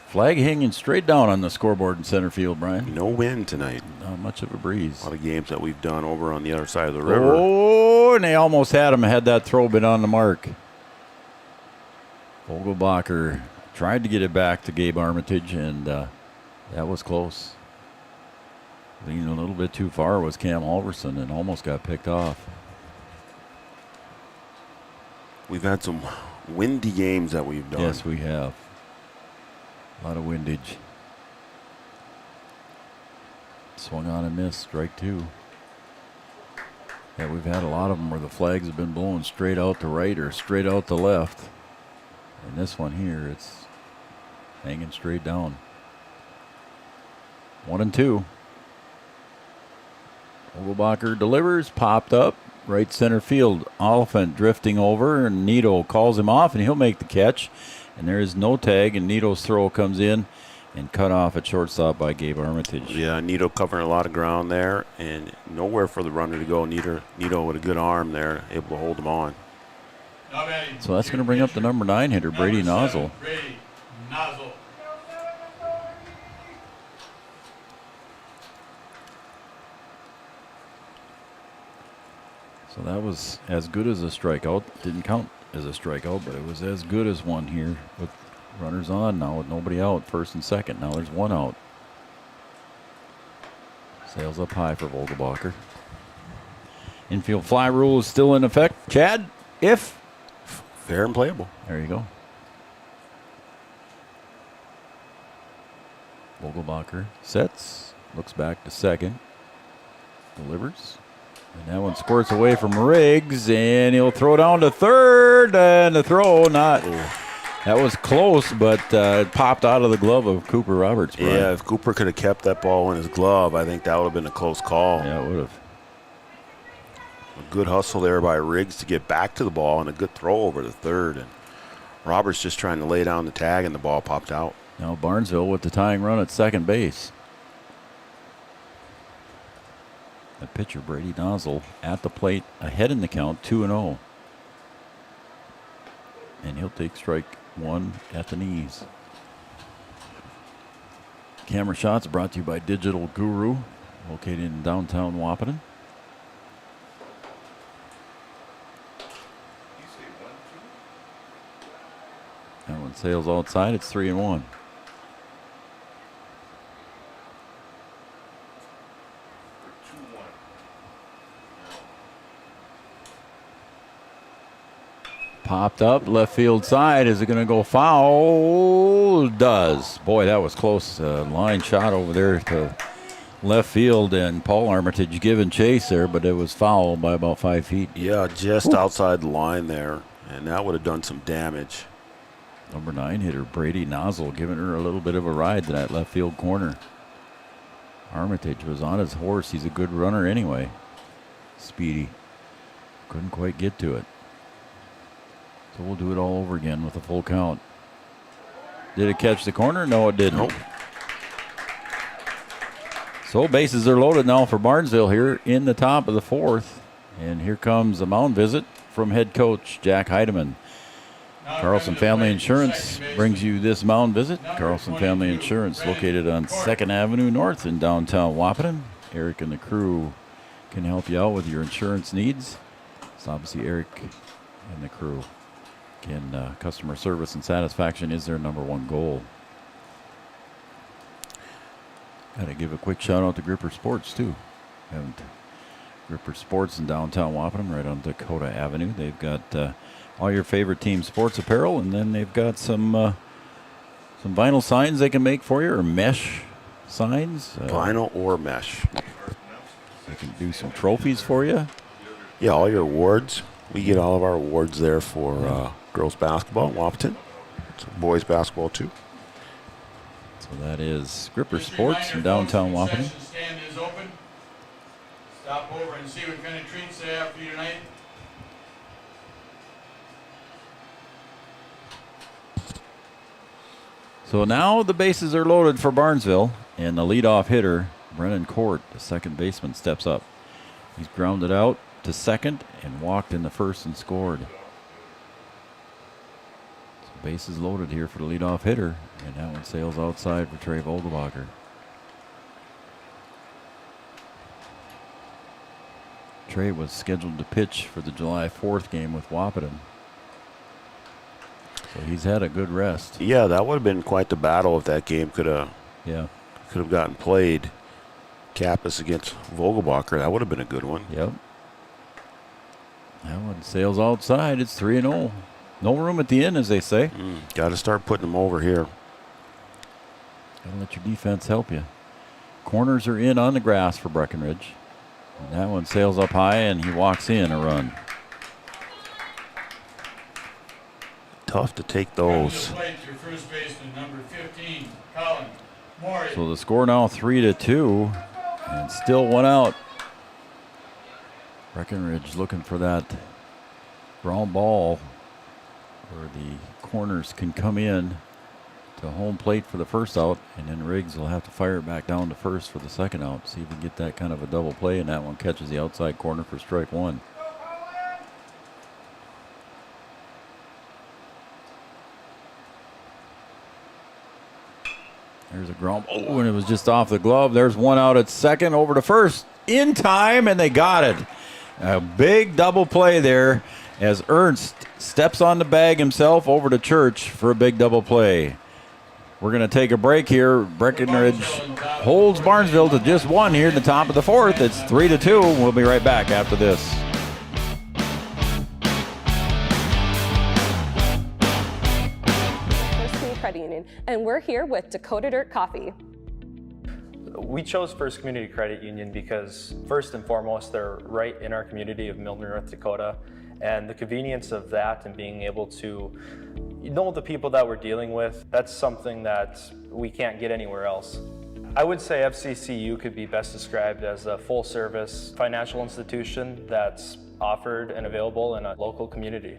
A: Flag hanging straight down on the scoreboard in center field, Brian.
F: No wind tonight.
A: Not much of a breeze.
F: A lot of games that we've done over on the other side of the river.
A: Oh, and they almost had him. Had that throw been on the mark. Vogelbacher tried to get it back to Gabe Armitage, and That was close. Leaning a little bit too far was Cam Halverson and almost got picked off.
F: We've had some windy games that we've done.
A: Yes, we have. A lot of windage. Swung on and missed. Strike 2. Yeah, we've had a lot of them where the flags have been blowing straight out to right or straight out to left. And this one here, it's hanging straight down. 1-2. Ogelbacher delivers, popped up, right center field. Oliphant drifting over, and Nito calls him off, and he'll make the catch. And there is no tag, and Nito's throw comes in and cut off at shortstop by Gabe Armitage.
F: Yeah, Nito covering a lot of ground there, and nowhere for the runner to go. Nito with a good arm there, able to hold him on.
A: So that's going to bring up the number 9 hitter, Brady Nozzle.
B: Brady Nozzle.
A: So that was as good as a strikeout. Didn't count as a strikeout, but it was as good as one here with runners on now with nobody out, first and second. Now there's one out. Sails up high for Vogelbacher. Infield fly rule is still in effect. Chad, if
F: fair and playable.
A: There you go. Vogelbacher sets, looks back to second, delivers. And that one squirts away from Riggs, and he'll throw down to third, and the throw not. That was close, but it popped out of the glove of Cooper Roberts. Brian.
F: Yeah, if Cooper could have kept that ball in his glove, I think that would have been a close call.
A: Yeah, it would have.
F: A good hustle there by Riggs to get back to the ball, and a good throw over to third. And Roberts just trying to lay down the tag, and the ball popped out.
A: Now Barnesville with the tying run at second base. The pitcher, Brady Nozzle, at the plate, ahead in the count, 2-0. And he'll take strike 1 at the knees. Camera shots brought to you by Digital Guru, located in downtown Wahpeton. That one sails outside. It's 3-1. Popped up left field side. Is it going to go foul? Does. Boy, that was close. Line shot over there to left field, and Paul Armitage giving chase there, but it was foul by about 5 feet.
F: Yeah, just outside the line there, and that would have done some damage.
A: Number 9 hitter Brady Nozzle giving her a little bit of a ride to that left field corner. Armitage was on his horse. He's a good runner anyway. Speedy. Couldn't quite get to it. So we'll do it all over again with a full count. Did it catch the corner? No, it didn't.
F: Nope.
A: So bases are loaded now for Barnesville here in the top of the 4th. And here comes a mound visit from head coach Jack Heidemann. Carlson Family Insurance brings you this mound visit. Carlson Family Insurance, located on 2nd Avenue North in downtown Wahpeton. Eric and the crew can help you out with your insurance needs. It's obviously Eric and the crew. Again, customer service and satisfaction is their number 1 goal. Got to give a quick shout out to Gripper Sports too. And Gripper Sports in downtown Wahpeton, right on Dakota Avenue. They've got all your favorite team sports apparel, and then they've got some vinyl signs they can make for you, or mesh signs.
F: Vinyl or mesh.
A: They can do some trophies for you.
F: Yeah, all your awards. We get all of our awards there for girls basketball in Wahpeton. So boys basketball too.
A: So that is Gripper Sports in downtown Wahpeton.
B: Stand is open. Stop over and see what kind of treats they have for you tonight.
A: So now the bases are loaded for Barnesville, and the leadoff hitter, Brennan Court, the second baseman, steps up. He's grounded out to second and walked in the first and scored. So bases loaded here for the leadoff hitter, and that one sails outside for Trey Vogelbacher. Trey was scheduled to pitch for the July 4th game with Wahpeton. So he's had a good rest.
F: Yeah, that would have been quite the battle if that game could have could have gotten played. Kappas against Vogelbacher, that would have been a good one.
A: Yep. That one sails outside. It's 3-0. No room at the end, as they say.
F: Got to start putting them over here.
A: Got to let your defense help you. Corners are in on the grass for Breckenridge. And that one sails up high, and he walks in a run.
F: Tough to take those.
A: So the score now 3-2, and still one out. Breckenridge looking for that ground ball where the corners can come in to home plate for the first out, and then Riggs will have to fire it back down to first for the second out. See if we can get that kind of a double play, and that one catches the outside corner for strike one. There's a ground. Oh, and it was just off the glove. There's one out at second, over to first in time, and they got it. A big double play there as Ernst steps on the bag himself over to Church for a big double play. We're going to take a break here. Breckenridge holds Barnesville to just one here in the top of the fourth. It's 3-2. We'll be right back after this.
M: Credit Union, and we're here with Dakota Dirt Coffee.
N: We chose First Community Credit Union because first and foremost, they're right in our community of Milton, North Dakota, and the convenience of that and being able to know the people that we're dealing with, that's something that we can't get anywhere else. I would say FCCU could be best described as a full-service financial institution that's offered and available in a local community.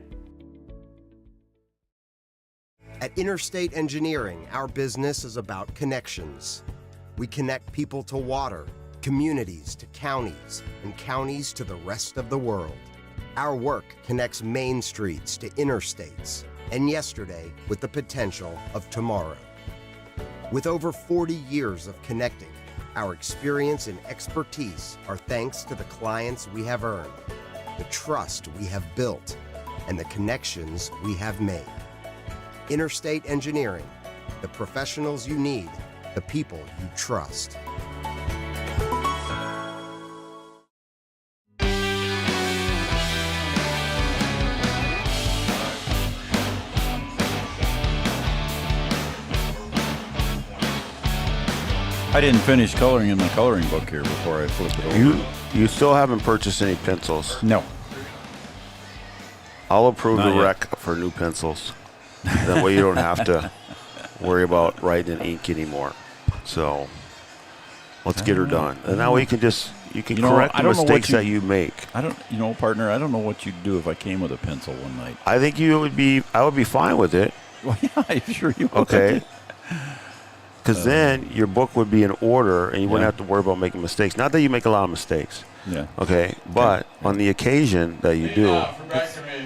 O: At Interstate Engineering, our business is about connections. We connect people to water, communities to counties, and counties to the rest of the world. Our work connects main streets to interstates, and yesterday with the potential of tomorrow. With over 40 years of connecting, our experience and expertise are thanks to the clients we have earned, the trust we have built, and the connections we have made. Interstate Engineering, the professionals you need, the people you trust.
A: I didn't finish coloring in my coloring book here before I flipped it over.
F: You still haven't purchased any pencils?
A: No.
F: I'll approve
A: Not
F: the
A: yet.
F: rec for new pencils. That way you don't have to worry about writing in ink anymore. So let's get her done. And that way you can correct the mistakes that you make.
A: Partner, I don't know what you'd do if I came with a pencil one night.
F: I think I would be fine with it.
A: Well, yeah, I'm sure you would.
F: Okay. Because then your book would be in order and you wouldn't have to worry about making mistakes. Not that you make a lot of mistakes.
A: Yeah.
F: Okay. But on the occasion that you do,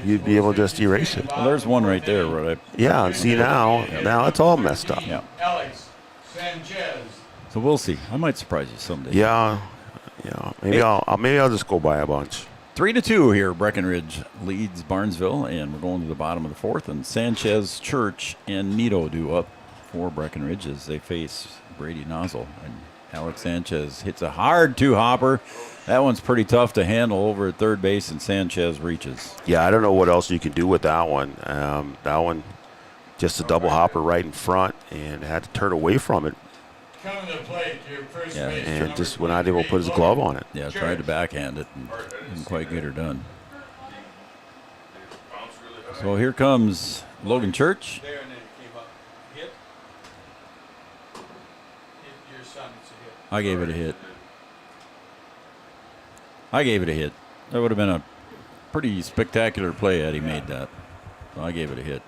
F: you'd be able to just erase it.
A: Well, there's one right there. Where
F: yeah. And see now it's all messed up.
A: Yeah.
B: Alex Sanchez.
A: So we'll see. I might surprise you someday.
F: Yeah. Maybe I'll just go buy a bunch.
A: 3-2 here. Breckenridge leads Barnesville, and we're going to the bottom of the fourth. And Sanchez, Church, and Nito do up for Breckenridge as they face Brady Nozzle. And Alex Sanchez hits a hard two-hopper. That one's pretty tough to handle over at third base, and Sanchez reaches.
F: Yeah, I don't know what else you can do with that one. That one, just a double hopper right in front, and had to turn away from it.
B: Coming to plate, your first base,
F: and just went not able to put his glove on it.
A: Yeah, tried to backhand it and didn't quite get her done. So here comes Logan Church.
B: There and then it came up. Hit your son. It's a hit.
A: I gave it a hit. That would have been a pretty spectacular play had he made that. So I gave it a hit.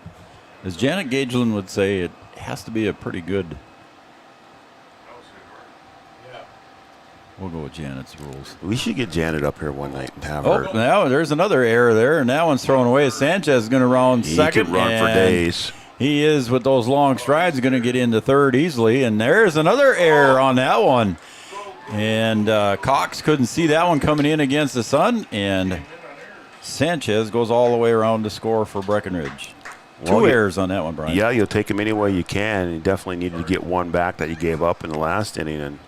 A: As Janet Gagelin would say, it has to be a pretty good. We'll go with Janet's rules.
F: We should get Janet up here one night and have
A: her. Oh, now there's another error there, and that one's thrown away. Sanchez is going to round second.
F: He can run for days.
A: He is, with those long strides, going to get into third easily. And there's another error on that one. And Cox couldn't see that one coming in against the sun. And Sanchez goes all the way around to score for Breckenridge. Two errors on that one, Brian.
F: Yeah, you'll take them any way you can. You definitely needed to get one back that you gave up in the last inning. And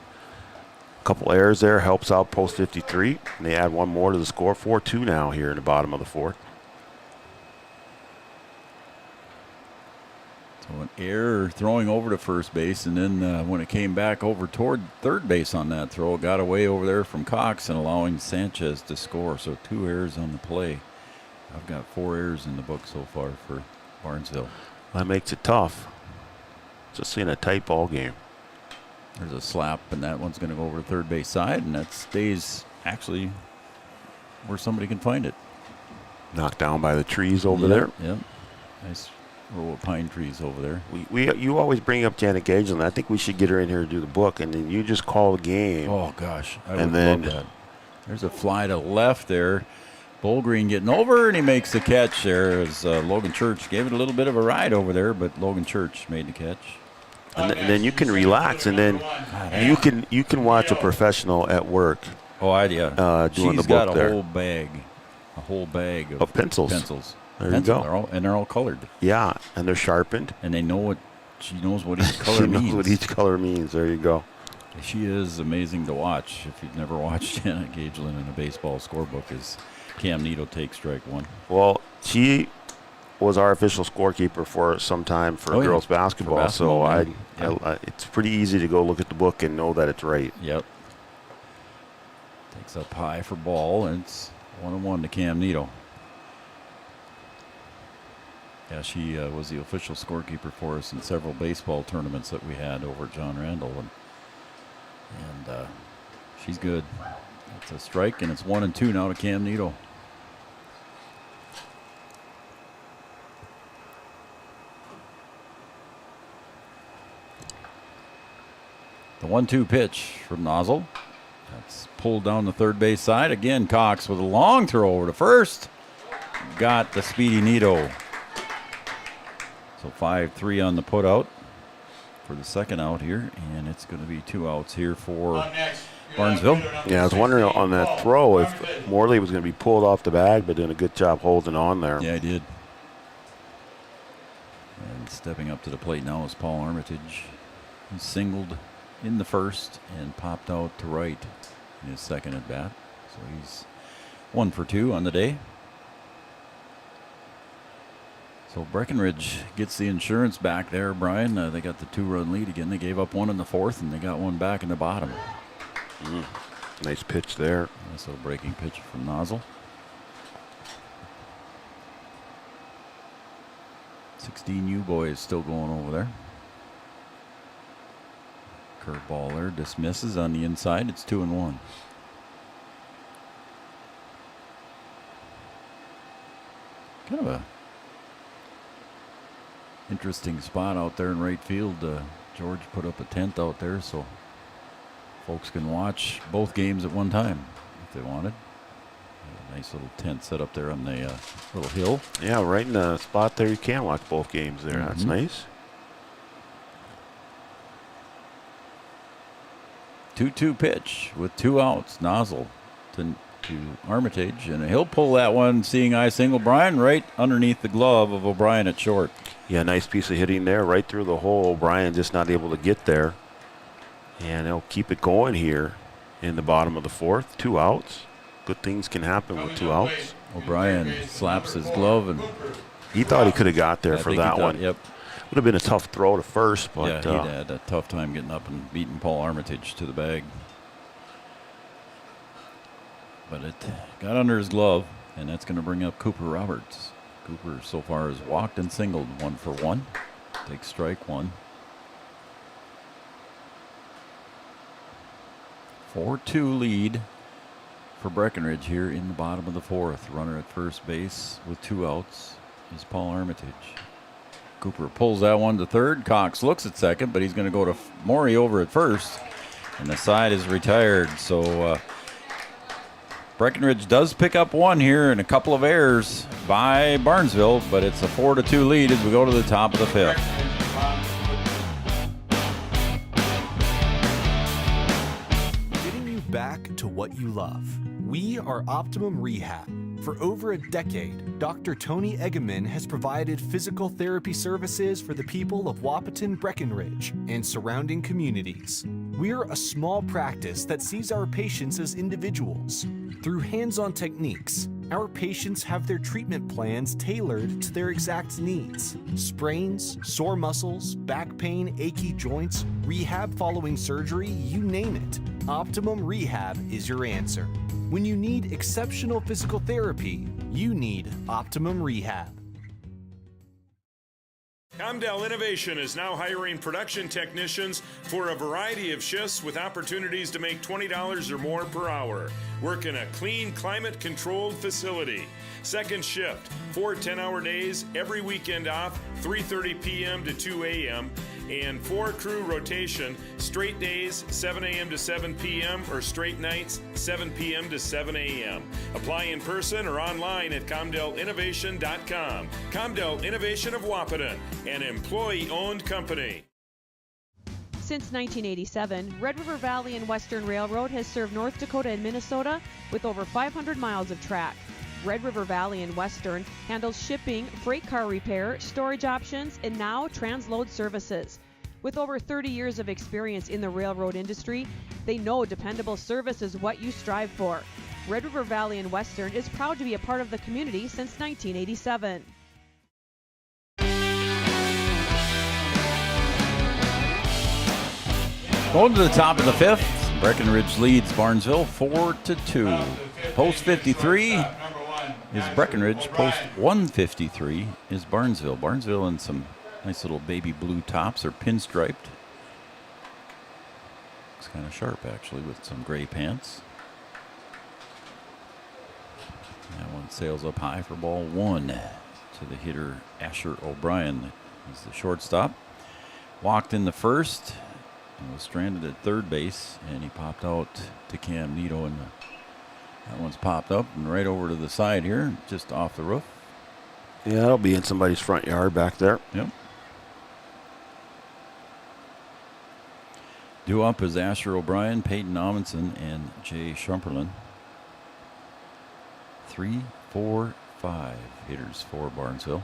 F: a couple errors there helps out post 53. And they add one more to the score. 4-2 now here in the bottom of the fourth.
A: So an error throwing over to first base, and then when it came back over toward third base on that throw, it got away over there from Cox and allowing Sanchez to score. So 2 errors on the play. I've got 4 errors in the book so far for Barnesville.
F: That makes it tough. Just seeing a tight ball game.
A: There's a slap, and that one's going to go over to third base side, and that stays actually where somebody can find it.
F: Knocked down by the trees over there.
A: Yep. Nice row of pine trees over there.
F: You always bring up Janet Gageland. I think we should get her in here to do the book, and then you just call the game.
A: Oh, gosh. I would love that. There's a fly to left there. Bullgreen getting over, and he makes the catch there as Logan Church gave it a little bit of a ride over there, but Logan Church made the catch.
F: And then you can relax, and then you can watch a professional at work.
A: Oh, idea.
F: Doing
A: She's
F: the book
A: got a
F: there.
A: whole bag
F: Of pencils. There you go.
A: They're all colored.
F: Yeah, and they're sharpened.
A: And they know what she knows what each color
F: She
A: means.
F: knows what each color means. There you go.
A: She is amazing to watch. If you've never watched Janet Gageland in a baseball scorebook, is Cam Neto takes strike one.
F: Well, she was our official scorekeeper for some time for girls basketball. So it's pretty easy to go look at the book and know that it's right.
A: Yep. Takes up high for ball, and it's 1-1 to Cam Neto. Yeah, she was the official scorekeeper for us in several baseball tournaments that we had over at John Randall, and she's good. It's a strike, and it's 1-2 now to Cam Neto. The 1-2 pitch from Nozzle. That's pulled down the third base side. Again, Cox with a long throw over to first. Got the speedy Neto. So 5-3 on the put out for the second out here, and it's going to be 2 outs here for Barnesville.
F: Yeah, I was wondering on that throw if Morley was going to be pulled off the bag, but doing a good job holding on there.
A: Yeah, he did. And stepping up to the plate now is Paul Armitage. He singled in the first and popped out to right in his second at bat. So he's 1 for 2 on the day. So Breckenridge gets the insurance back there, Brian. They got the 2-run lead again. They gave up 1 in the fourth, and they got 1 back in the bottom.
F: Nice pitch there.
A: Nice little breaking pitch from Nozzle. 16U boys still going over there. Curveball there, dismisses on the inside. It's 2-1. Kind of a interesting spot out there in right field. George put up a tent out there so folks can watch both games at one time if they wanted. A nice little tent set up there on the little hill.
F: Yeah, right in the spot there. You can watch both games there. That's nice.
A: 2-2 pitch with 2 outs. Nozzle to Armitage, and he'll pull that one, seeing eye single Brian right underneath the glove of O'Brien at short.
F: Yeah, nice piece of hitting there, right through the hole. O'Brien just not able to get there. And they'll keep it going here in the bottom of the fourth. 2 outs. Good things can happen with 2 outs.
A: O'Brien slaps his glove, and
F: he thought he could have got there for that one.
A: Yep.
F: Would have been a tough throw to first, but
A: yeah, he had a tough time getting up and beating Paul Armitage to the bag. But it got under his glove, and that's going to bring up Cooper Roberts. Cooper so far has walked and singled 1 for 1. Takes strike 1. 4-2 lead for Breckenridge here in the bottom of the fourth. Runner at first base with 2 outs is Paul Armitage. Cooper pulls that one to third. Cox looks at second, but he's going to go to Morey over at first, and the side is retired. So Breckenridge does pick up 1 here and a couple of errors by Barnesville, but it's a 4-2 lead as we go to the top of the 5th.
P: Getting you back to what you love. We are Optimum Rehab. For over a decade, Dr. Tony Egeman has provided physical therapy services for the people of Wahpeton, Breckenridge, and surrounding communities. We're a small practice that sees our patients as individuals. Through hands-on techniques, our patients have their treatment plans tailored to their exact needs. Sprains, sore muscles, back pain, achy joints, rehab following surgery, you name it. Optimum Rehab is your answer. When you need exceptional physical therapy, you need Optimum Rehab.
I: Comdell Innovation is now hiring production technicians for a variety of shifts with opportunities to make $20 or more per hour. Work in a clean, climate-controlled facility. Second shift, 4 10-hour days, every weekend off, 3:30 p.m. to 2 a.m., and 4 crew rotation, straight days, 7 a.m. to 7 p.m., or straight nights, 7 p.m. to 7 a.m. Apply in person or online at ComdellInnovation.com. Comdell Innovation of Wahpeton, an employee-owned company.
D: Since 1987, Red River Valley and Western Railroad has served North Dakota and Minnesota with over 500 miles of track. Red River Valley and Western handles shipping, freight car repair, storage options, and now transload services. With over 30 years of experience in the railroad industry, they know dependable service is what you strive for. Red River Valley and Western is proud to be a part of the community since 1987.
A: Going to the top of the fifth, Breckenridge leads Barnesville 4-2. Post 53 is Breckenridge. Post 153 is Barnesville. Barnesville in some nice little baby blue tops or pinstriped. Looks kind of sharp actually with some gray pants. That one sails up high for ball 1 to the hitter Asher O'Brien. He's the shortstop. Walked in the first and was stranded at third base, and he popped out to Cam Nito, and that one's popped up and right over to the side here, just off the roof.
F: Yeah, that'll be in somebody's front yard back there.
A: Yep. Due up is Asher O'Brien, Peyton Amundsen, and Jay Shumperlin. 3, 4, 5 hitters for Barnesville,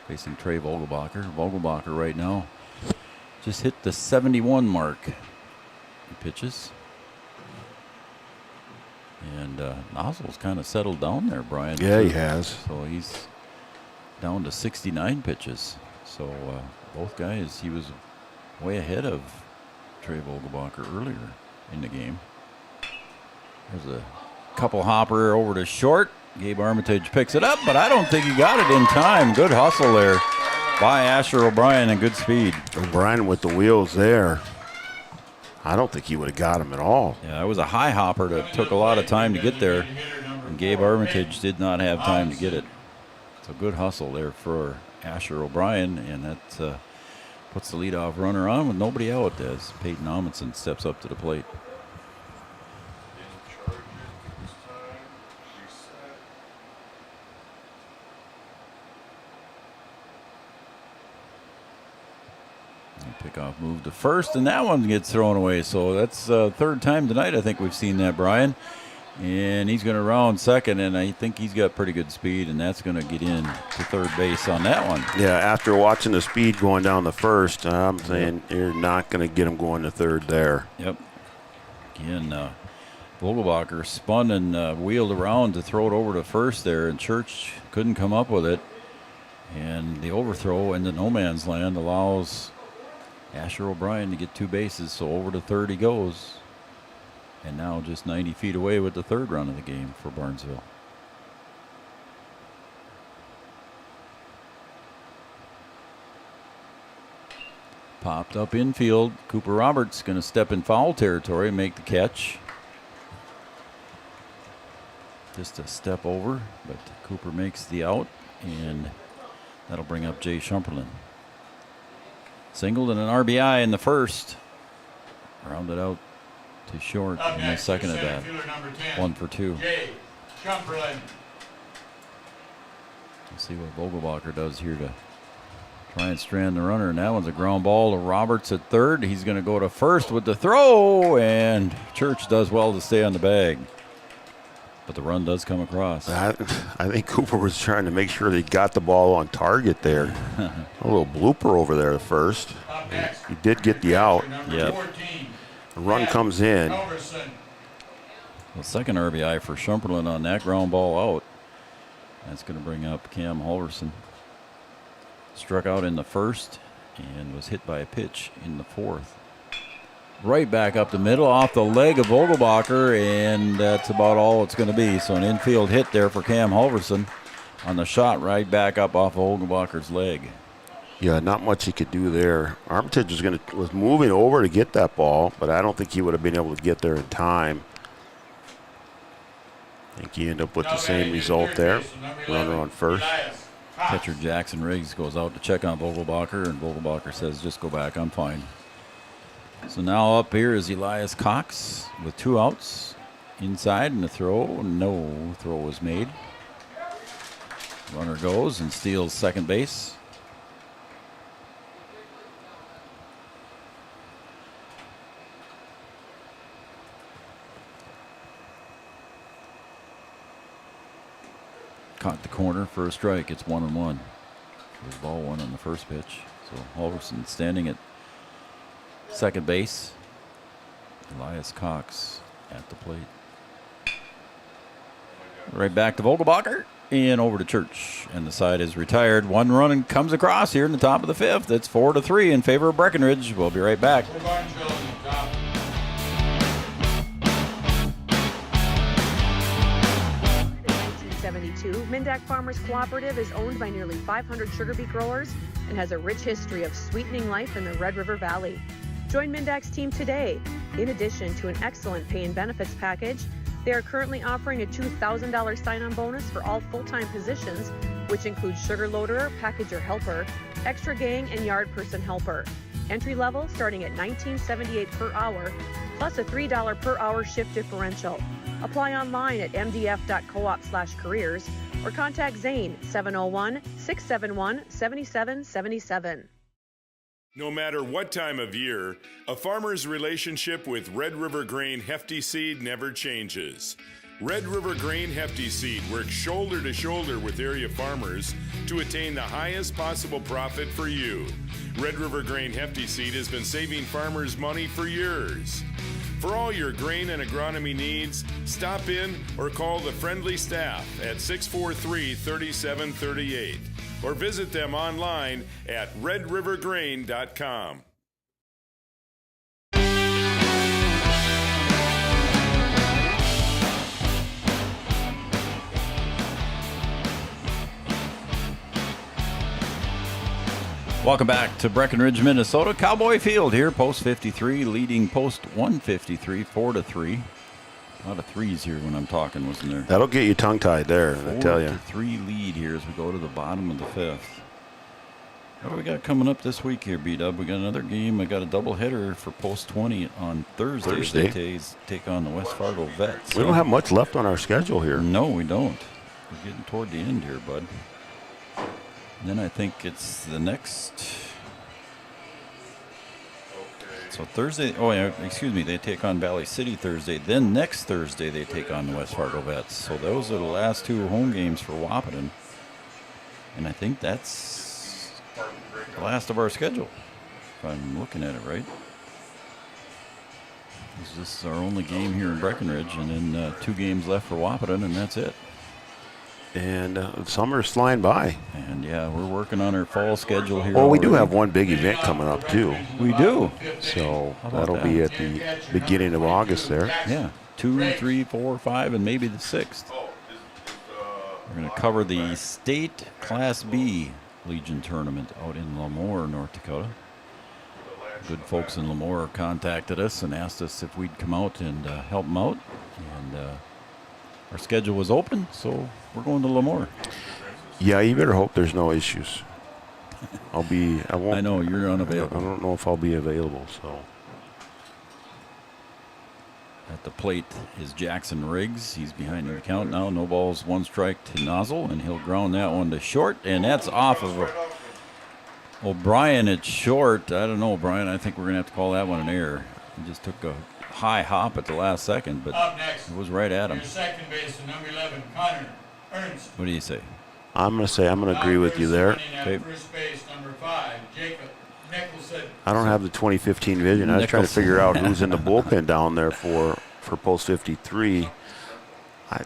A: facing Trey Vogelbacher. Vogelbacher right now just hit the 71 mark. He pitches. And Nozzle's kind of settled down there, Brian.
F: Yeah, he has.
A: So he's down to 69 pitches. So both guys, he was way ahead of Trey Vogelbacher earlier in the game. There's a couple hopper over to short. Gabe Armitage picks it up, but I don't think he got it in time. Good hustle there by Asher O'Brien and good speed.
F: O'Brien with the wheels there. I don't think he would have got him at all.
A: Yeah, it was a high hopper that took a lot of time to get there, and Gabe Armitage did not have time to get it. So good hustle there for Asher O'Brien, and that puts the leadoff runner on with nobody out as Peyton Amundsen steps up to the plate. Pickoff move to first, and that one gets thrown away. So that's third time tonight I think we've seen that, Brian. And he's going to round second, and I think he's got pretty good speed, and that's going to get in to third base on that one.
F: Yeah, after watching the speed going down the first, I'm saying you're not going to get him going to third there.
A: Yep. Again, Vogelbacher spun and wheeled around to throw it over to first there, and Church couldn't come up with it. And the overthrow into no man's land allows Asher O'Brien to get 2 bases, so over to third he goes. And now just 90 feet away with the third run of the game for Barnesville. Popped up infield. Cooper Roberts going to step in foul territory and make the catch. Just a step over, but Cooper makes the out, and that'll bring up Jay Shumperlin. Singled and an RBI in the first. Rounded out to short in the second at bat. 1 for 2.
B: Jay Shumperlin.
A: Let's see what Vogelbacher does here to try and strand the runner. And that one's a ground ball to Roberts at third. He's going to go to first with the throw, and Church does well to stay on the bag. But the run does come across.
F: I think Cooper was trying to make sure they got the ball on target there. A little blooper over there at first. He did get the out.
A: Yep.
F: The run comes in.
A: The second RBI for Shumperlin on that ground ball out. That's going to bring up Cam Halverson. Struck out in the first and was hit by a pitch in the fourth. Right back up the middle off the leg of Vogelbacher, and that's about all it's going to be. So an infield hit there for Cam Halverson on the shot right back up off of Vogelbacher's leg.
F: Yeah, not much he could do there. Armitage was moving over to get that ball, but I don't think he would have been able to get there in time. I think he ended up with the same result there. Runner on first.
A: Catcher Jackson Riggs goes out to check on Vogelbacher, and Vogelbacher says, just go back, I'm fine. So now up here is Elias Cox with 2 outs. Inside and the throw. No throw was made. Runner goes and steals second base. Caught the corner for a strike. It's 1-1. There's ball 1 on the first pitch. So Halverson standing at second base. Elias Cox at the plate. Right back to Vogelbacher and over to Church. And the side is retired. 1 run comes across here in the top of the 5th. It's 4-3 in favor of Breckenridge. We'll be right back.
D: 1972, Mindak Farmers Cooperative is owned by nearly 500 sugar beet growers and has a rich history of sweetening life in the Red River Valley. Join Mindak's team today. In addition to an excellent pay and benefits package, they are currently offering a $2,000 sign-on bonus for all full-time positions, which includes sugar loader, packager helper, extra gang, and yard person helper. Entry level starting at $19.78 per hour, plus a $3 per hour shift differential. Apply online at mdf.coop/careers or contact Zane 701-671-7777.
I: No matter what time of year, a farmer's relationship with Red River Grain Hefty Seed never changes. Red River Grain Hefty Seed works shoulder to shoulder with area farmers to attain the highest possible profit for you. Red River Grain Hefty Seed has been saving farmers money for years. For all your grain and agronomy needs, stop in or call the friendly staff at 643-3738 or visit them online at redrivergrain.com.
A: Welcome back to Breckenridge, Minnesota. Cowboy Field here, post 53, leading post 153, 4-3. A lot of threes here when I'm talking, wasn't there?
F: That'll get you tongue-tied there, I tell you.
A: 4-3 lead here as we go to the bottom of the 5th. What do we got coming up this week here, B-Dub? We got another game. I got a doubleheader for post 20 on Thursday. They take on the West Fargo Vets.
F: We don't have much left on our schedule here.
A: No, we don't. We're getting toward the end here, bud. Then I think it's the next. So Thursday, excuse me, they take on Valley City Thursday. Then next Thursday they take on the West Fargo Vets. So those are the last 2 home games for Wahpeton. And I think that's the last of our schedule, if I'm looking at it right. This is our only game here in Breckenridge, and then 2 games left for Wahpeton, and that's it.
F: And summer's flying by.
A: And yeah, we're working on our fall schedule here.
F: Well, we do have one big event coming up too.
A: We do.
F: So that'll be at the beginning of August there.
A: Yeah, 2, 3, 4, 5, and maybe the 6th. We're going to cover the state Class B Legion tournament out in Lemoore, North Dakota. Good folks in Lemoore contacted us and asked us if we'd come out and help them out. And our schedule was open, so we're going to Lemoore.
F: Yeah, you better hope there's no issues. I won't.
A: I know you're unavailable.
F: I don't know if I'll be available, so.
A: At the plate is Jackson Riggs. He's behind the count now. No balls, 1 strike to Nozzle, and he'll ground that one to short, and that's off of O'Brien at short. I don't know, O'Brien. I think we're going to have to call that one an error. He just took a high hop at the last second, but
B: Up next,
A: it was right at him.
B: your second baseman, number 11, Connor Ernst.
A: What do you say?
F: I'm going to agree with you there.
B: Okay. First base, number 5, Jacob Nicholson.
F: I don't have the 2015 vision. I was trying to figure out who's in the bullpen down there for post 53. I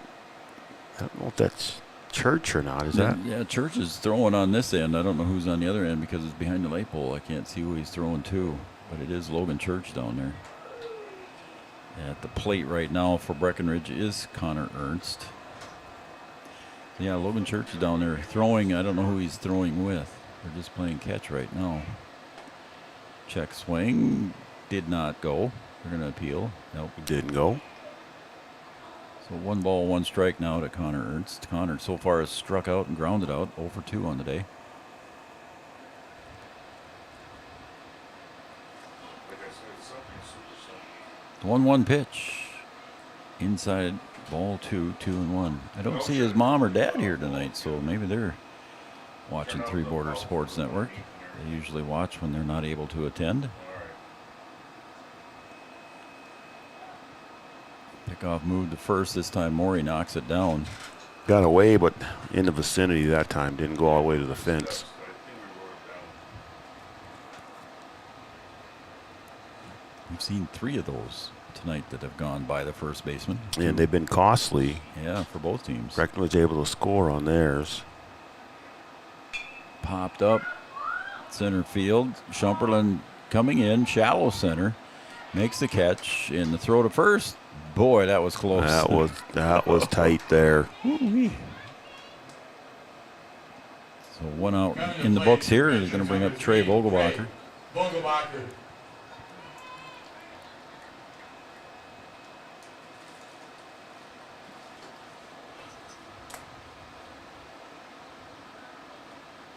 F: don't know if that's Church or not. Is that?
A: Yeah, Church is throwing on this end. I don't know who's on the other end because it's behind the light pole. I can't see who he's throwing to, but it is Logan Church down there. At the plate right now for Breckenridge is Connor Ernst. Yeah, Logan Church is down there throwing. I don't know who he's throwing with. They're just playing catch right now. Check swing. Did not go. They're going to appeal. Nope.
F: Didn't go.
A: So 1 ball, 1 strike now to Connor Ernst. Connor so far has struck out and grounded out. 0 for 2 on the day.
K: Like I said, something super simple.
A: 1-1 pitch. Inside, ball 2, 2-1. I don't see his mom or dad here tonight, so maybe they're watching Three Border Sports Network. They usually watch when they're not able to attend. Pickoff moved to first. This time Morey knocks it down.
F: Got away, but in the vicinity that time. Didn't go all the way to the fence.
A: We've seen 3 of those tonight that have gone by the first baseman.
F: And they've been costly.
A: Yeah, for both teams.
F: Breckenridge able to score on theirs.
A: Popped up. Center field. Shumperlin coming in. Shallow center. Makes the catch. And the throw to first. Boy, that was close.
F: That was tight there.
A: Ooh-wee. So 1 out in the books here. He's going to bring up Trey Vogelbacher.
B: Vogelbacher.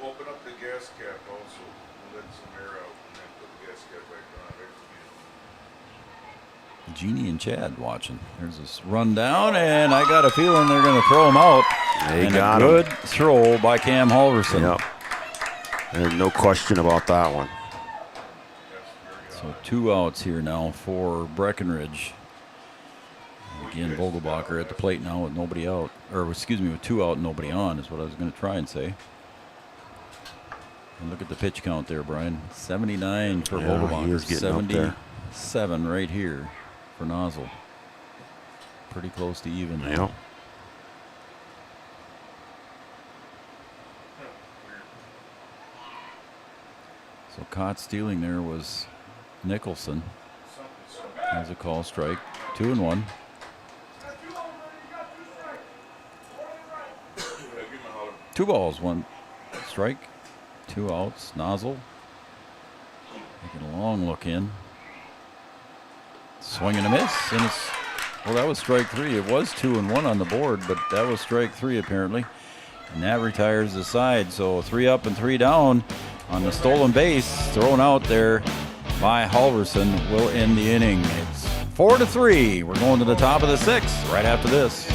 K: Open up the gas cap also. Let some air out and then put the gas cap back on.
A: Jeannie and Chad watching. There's this rundown, and I got a feeling they're going to throw him out.
F: They
A: and
F: got
A: a good throw by Cam Halverson.
F: Yep. There's no question about that one.
A: So 2 outs here now for Breckenridge. And again, Vogelbacher at the plate now with nobody out. Or excuse me, with 2 out and nobody on is what I was going to try and say. And look at the pitch count there, Brian. 79 for Vogelbacher.
F: He is getting up there.
A: 77 right here for Nozzle. Pretty close to even.
F: Yep.
A: So caught stealing there was Nicholson. Has a call strike. 2-1. Two balls, 1 strike. 2 outs. Nozzle making a long look in. Swing and a miss. And it's, well, that was strike 3. It was 2-1 on the board, but that was strike 3 apparently. And that retires the side. So 3 up and 3 down on the stolen base. Thrown out there by Halverson will end the inning. It's 4-3. We're going to the top of the 6th right after this.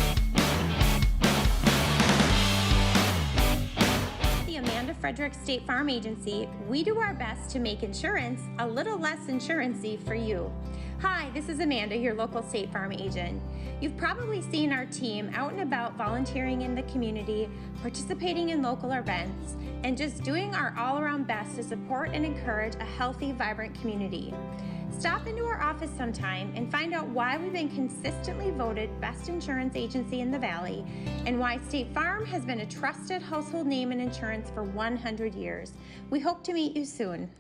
Q: Frederick State Farm Agency, we do our best to make insurance a little less insurancy for you. Hi, this is Amanda, your local State Farm agent. You've probably seen our team out and about volunteering in the community, participating in local events, and just doing our all-around best to support and encourage a healthy, vibrant community. Stop into our office sometime and find out why we've been consistently voted best insurance agency in the Valley and why State Farm has been a trusted household name in insurance for 100 years. We hope to meet you soon.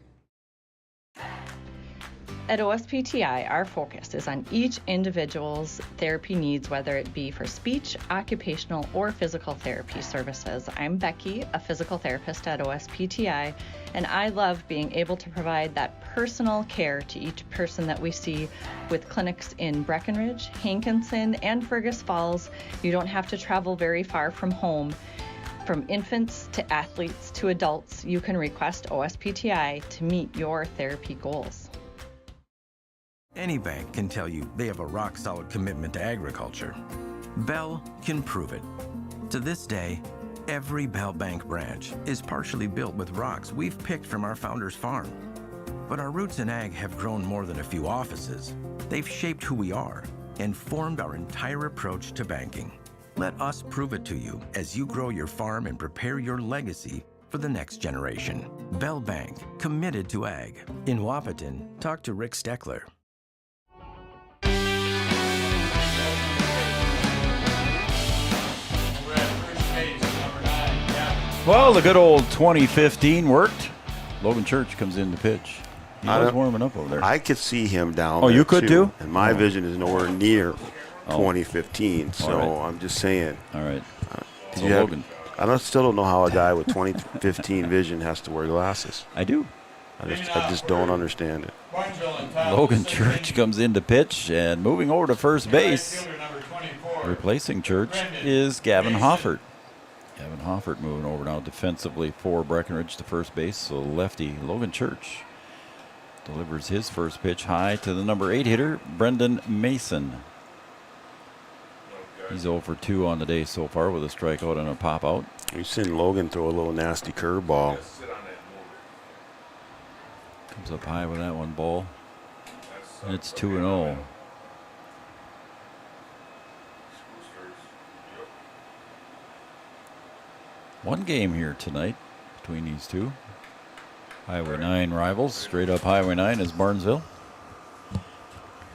R: At OSPTI, our focus is on each individual's therapy needs, whether it be for speech, occupational, or physical therapy services. I'm Becky, a physical therapist at OSPTI, and I love being able to provide that personal care to each person that we see with clinics in Breckenridge, Hankinson, and Fergus Falls. You don't have to travel very far from home. From infants to athletes to adults, you can request OSPTI to meet your therapy goals.
S: Any bank can tell you they have a rock-solid commitment to agriculture. Bell can prove it. To this day, every Bell Bank branch is partially built with rocks we've picked from our founder's farm. But our roots in ag have grown more than a few offices. They've shaped who we are and formed our entire approach to banking. Let us prove it to you as you grow your farm and prepare your legacy for the next generation. Bell Bank, committed to ag. In Wapaton, talk to Rick Steckler.
A: Well, the good old 2015 worked. Logan Church comes in to pitch. He was warming up over there.
F: I could see him down
A: Oh,
F: there,
A: you could too?
F: And my vision is nowhere near 2015, so
A: right.
F: I'm just saying.
A: All right. So
F: Logan. Still don't know how a guy with 2015 vision has to wear glasses.
A: I do.
F: I just don't understand it.
A: Logan Church comes in to pitch, and moving over to first base, replacing Church is Gavin Hoffert. Gavin Hoffert moving over now defensively for Breckenridge to first base. So lefty Logan Church delivers his first pitch high to the number 8 hitter, Brendan Mason. He's 0 for 2 on the day so far with a strikeout and a pop out.
F: We've seen Logan throw a little nasty curveball.
A: Comes up high with that one ball. And it's 2-0. One game here tonight between these two. Highway 9 rivals. Straight up Highway 9 is Barnesville.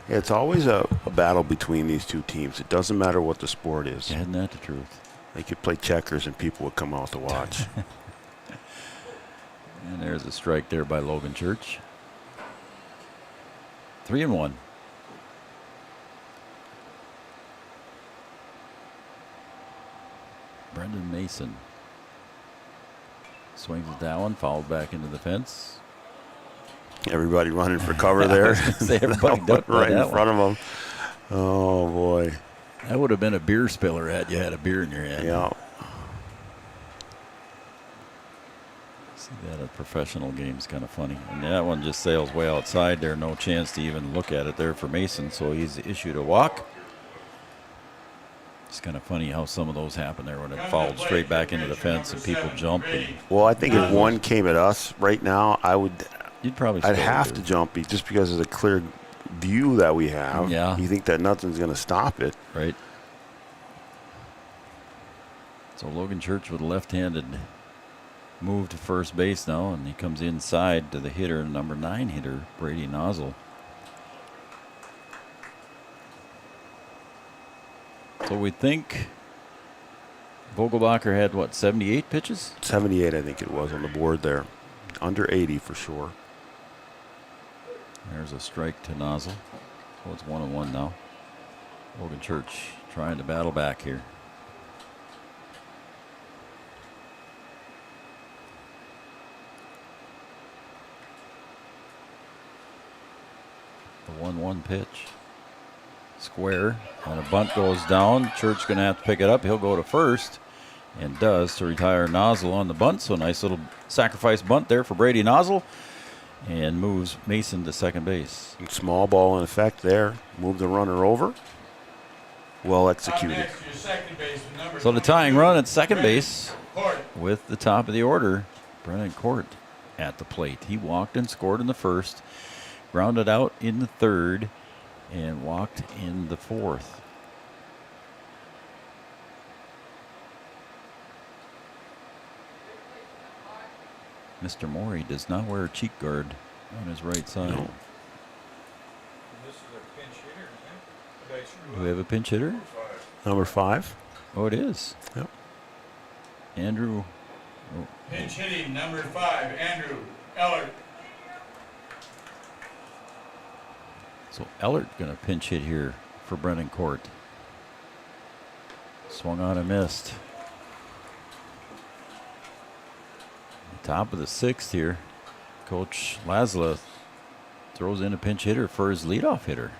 F: Yeah, it's always a battle between these two teams. It doesn't matter what the sport is.
A: Isn't that the truth?
F: They could play checkers and people would come out to watch.
A: And there's a strike there by Logan Church. 3-1. Brendan Mason swings at that one, fouled back into the fence.
F: Everybody running for cover there.
A: Everybody ducked
F: right in
A: that
F: front of them. Oh, boy.
A: That would have been a beer spiller had you had a beer in your hand.
F: Yeah.
A: See that at professional games, kind of funny. And that one just sails way outside there. No chance to even look at it there for Mason, so he's issued a walk. It's kind of funny how some of those happen there when it fouled straight back into the fence and people jump.
F: Well, I think if one came at us right now, I'd have to jump just because of the clear view that we have.
A: Yeah.
F: You think that nothing's going to stop it.
A: Right. So Logan Church with a left-handed move to first base now, and he comes inside to the hitter, number 9 hitter, Brady Nozzle. So we think Vogelbacher had, 78 pitches?
F: 78, I think it was, on the board there. Under 80 for sure.
A: There's a strike to Nozzle. So it's 1-1 now. Logan Church trying to battle back here. The 1-1 pitch. Square, and a bunt goes down. Church going to have to pick it up. He'll go to first, and does, to retire Nozzle on the bunt. So nice little sacrifice bunt there for Brady Nozzle, and moves Mason to second base.
F: And small ball in effect there. Move the runner over. Well executed.
A: So the tying run at second base with the top of the order, Brennan Court at the plate. He walked and scored in the first, grounded out in the third, and walked in the fourth. Mr. Morey does not wear a cheek guard on his right side.
F: No.
A: Do we have a pinch hitter?
F: Number 5.
A: Oh, it is.
F: Yep.
A: Andrew. Oh.
B: Pinch hitting, number 5, Andrew Ellert.
A: So Ellert going to pinch hit here for Brennan Court. Swung on and missed. Top of the 6th here. Coach Laszlo throws in a pinch hitter for his leadoff hitter.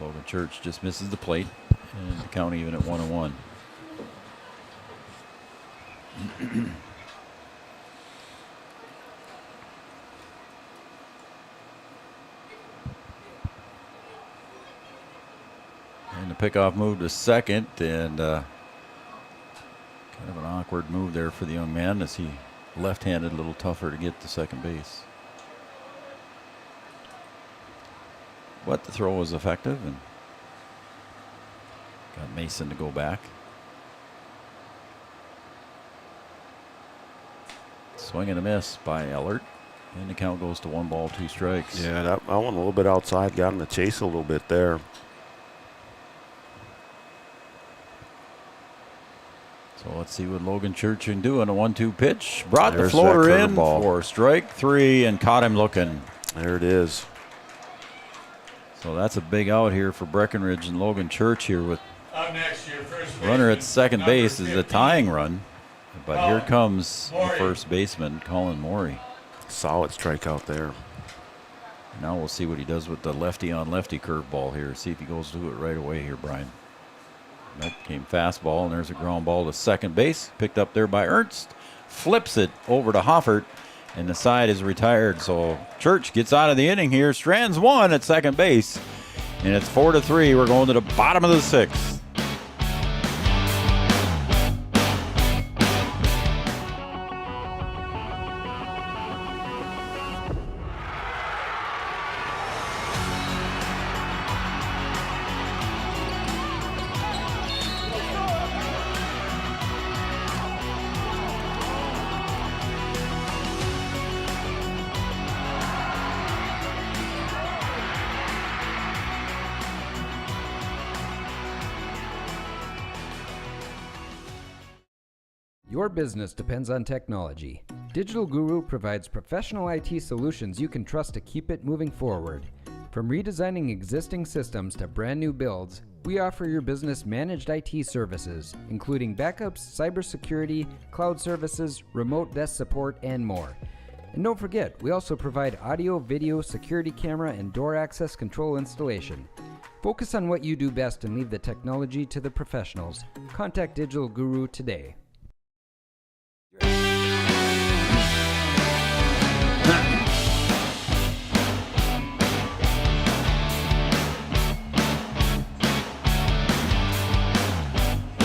A: Logan Church just misses the plate, and the count even at 1-1. And the pickoff move to second, and kind of an awkward move there for the young man as he left-handed, a little tougher to get to second base. But the throw was effective and got Mason to go back. Swing and a miss by Ellert. And the count goes to 1 ball, 2 strikes.
F: Yeah, that one a little bit outside. Got him to chase a little bit there.
A: So let's see what Logan Church can do on a 1-2 pitch. Brought
F: There's
A: the floater
F: that
A: in
F: curveball.
A: for strike 3 and caught him looking.
F: There it is.
A: So that's a big out here for Breckenridge and Logan Church here with
B: Up next, your first
A: runner at
B: baseman,
A: second
B: number
A: base is a
B: 15.
A: tying run. But here comes the
B: Morey.
A: first baseman, Colin Morey.
F: Solid strikeout there.
A: Now we'll see what he does with the lefty-on-lefty curveball here. See if he goes to it right away here, Brian. Nope, came fastball, and there's a ground ball to second base. Picked up there by Ernst. Flips it over to Hoffert, and the side is retired. So Church gets out of the inning here. Strands 1 at second base, and it's 4-3. We're going to the bottom of the 6th.
T: Your business depends on technology. Digital Guru provides professional IT solutions you can trust to keep it moving forward. From redesigning existing systems to brand new builds, we offer your business managed IT services, including backups, cybersecurity, cloud services, remote desk support, and more. And don't forget, we also provide audio, video, security camera, and door access control installation. Focus on what you do best and leave the technology to the professionals. Contact Digital Guru today.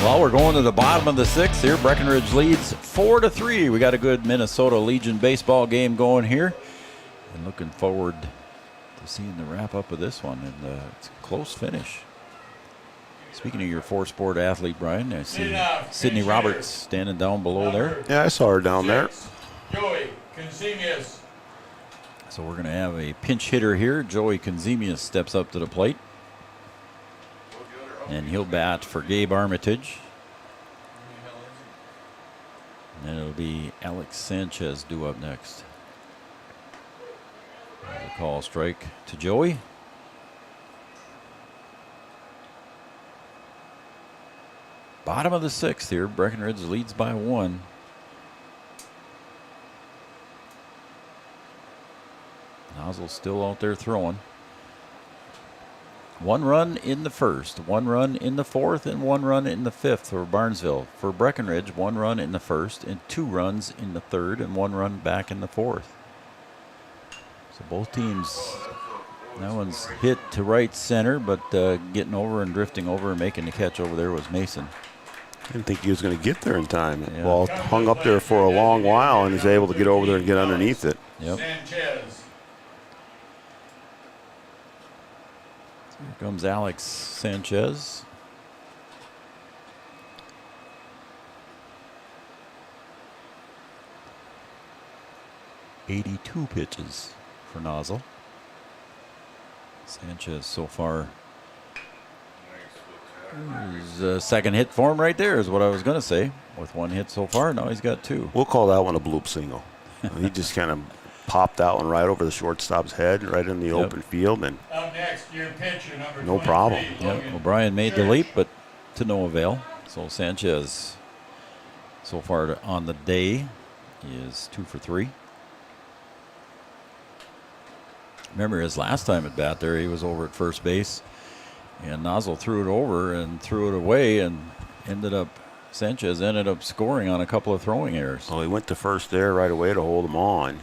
A: Well, we're going to the bottom of the 6th here. Breckenridge leads 4-3. We got a good Minnesota Legion baseball game going here. And looking forward to seeing the wrap up of this one. And it's a close finish. Speaking of your 4-sport athlete, Brian, I see Sydney Roberts standing down below there.
F: Yeah, I saw her down there.
B: Joey Consemius.
A: So we're going to have a pinch hitter here. Joey Consemius steps up to the plate. And he'll bat for Gabe Armitage. And then it'll be Alex Sanchez due up next. There's a call strike to Joey. Bottom of the 6th here. Breckenridge leads by 1. Nozzle's still out there throwing. 1 run in the 1st, 1 run in the 4th, and 1 run in the 5th for Barnesville. For Breckenridge, 1 run in the 1st, and 2 runs in the 3rd, and 1 run back in the 4th. So both teams, that one's hit to right center, but getting over and drifting over and making the catch over there was Mason.
F: I didn't think he was going to get there in time. Yeah. Ball hung up there for a long while and is able to get over there and get underneath it.
A: Yep.
B: Sanchez.
A: Here comes Alex Sanchez. .82 pitches for Nozzle. Sanchez so far. His second hit for him right there is what I was going to say. With 1 hit so far, now he's got 2.
F: We'll call that one a bloop single. He just kind of popped that one right over the shortstop's head, right in the open field, and
B: Up next, your pitcher, number
F: no
B: 23,
F: problem.
B: Logan
A: O'Brien made the
B: Church.
A: leap, but to no avail. So Sanchez, so far on the day, is 2 for 3. Remember his last time at bat there, he was over at first base, and Nozzle threw it over and threw it away, and Sanchez ended up scoring on a couple of throwing errors.
F: Well, he went to first there right away to hold him on.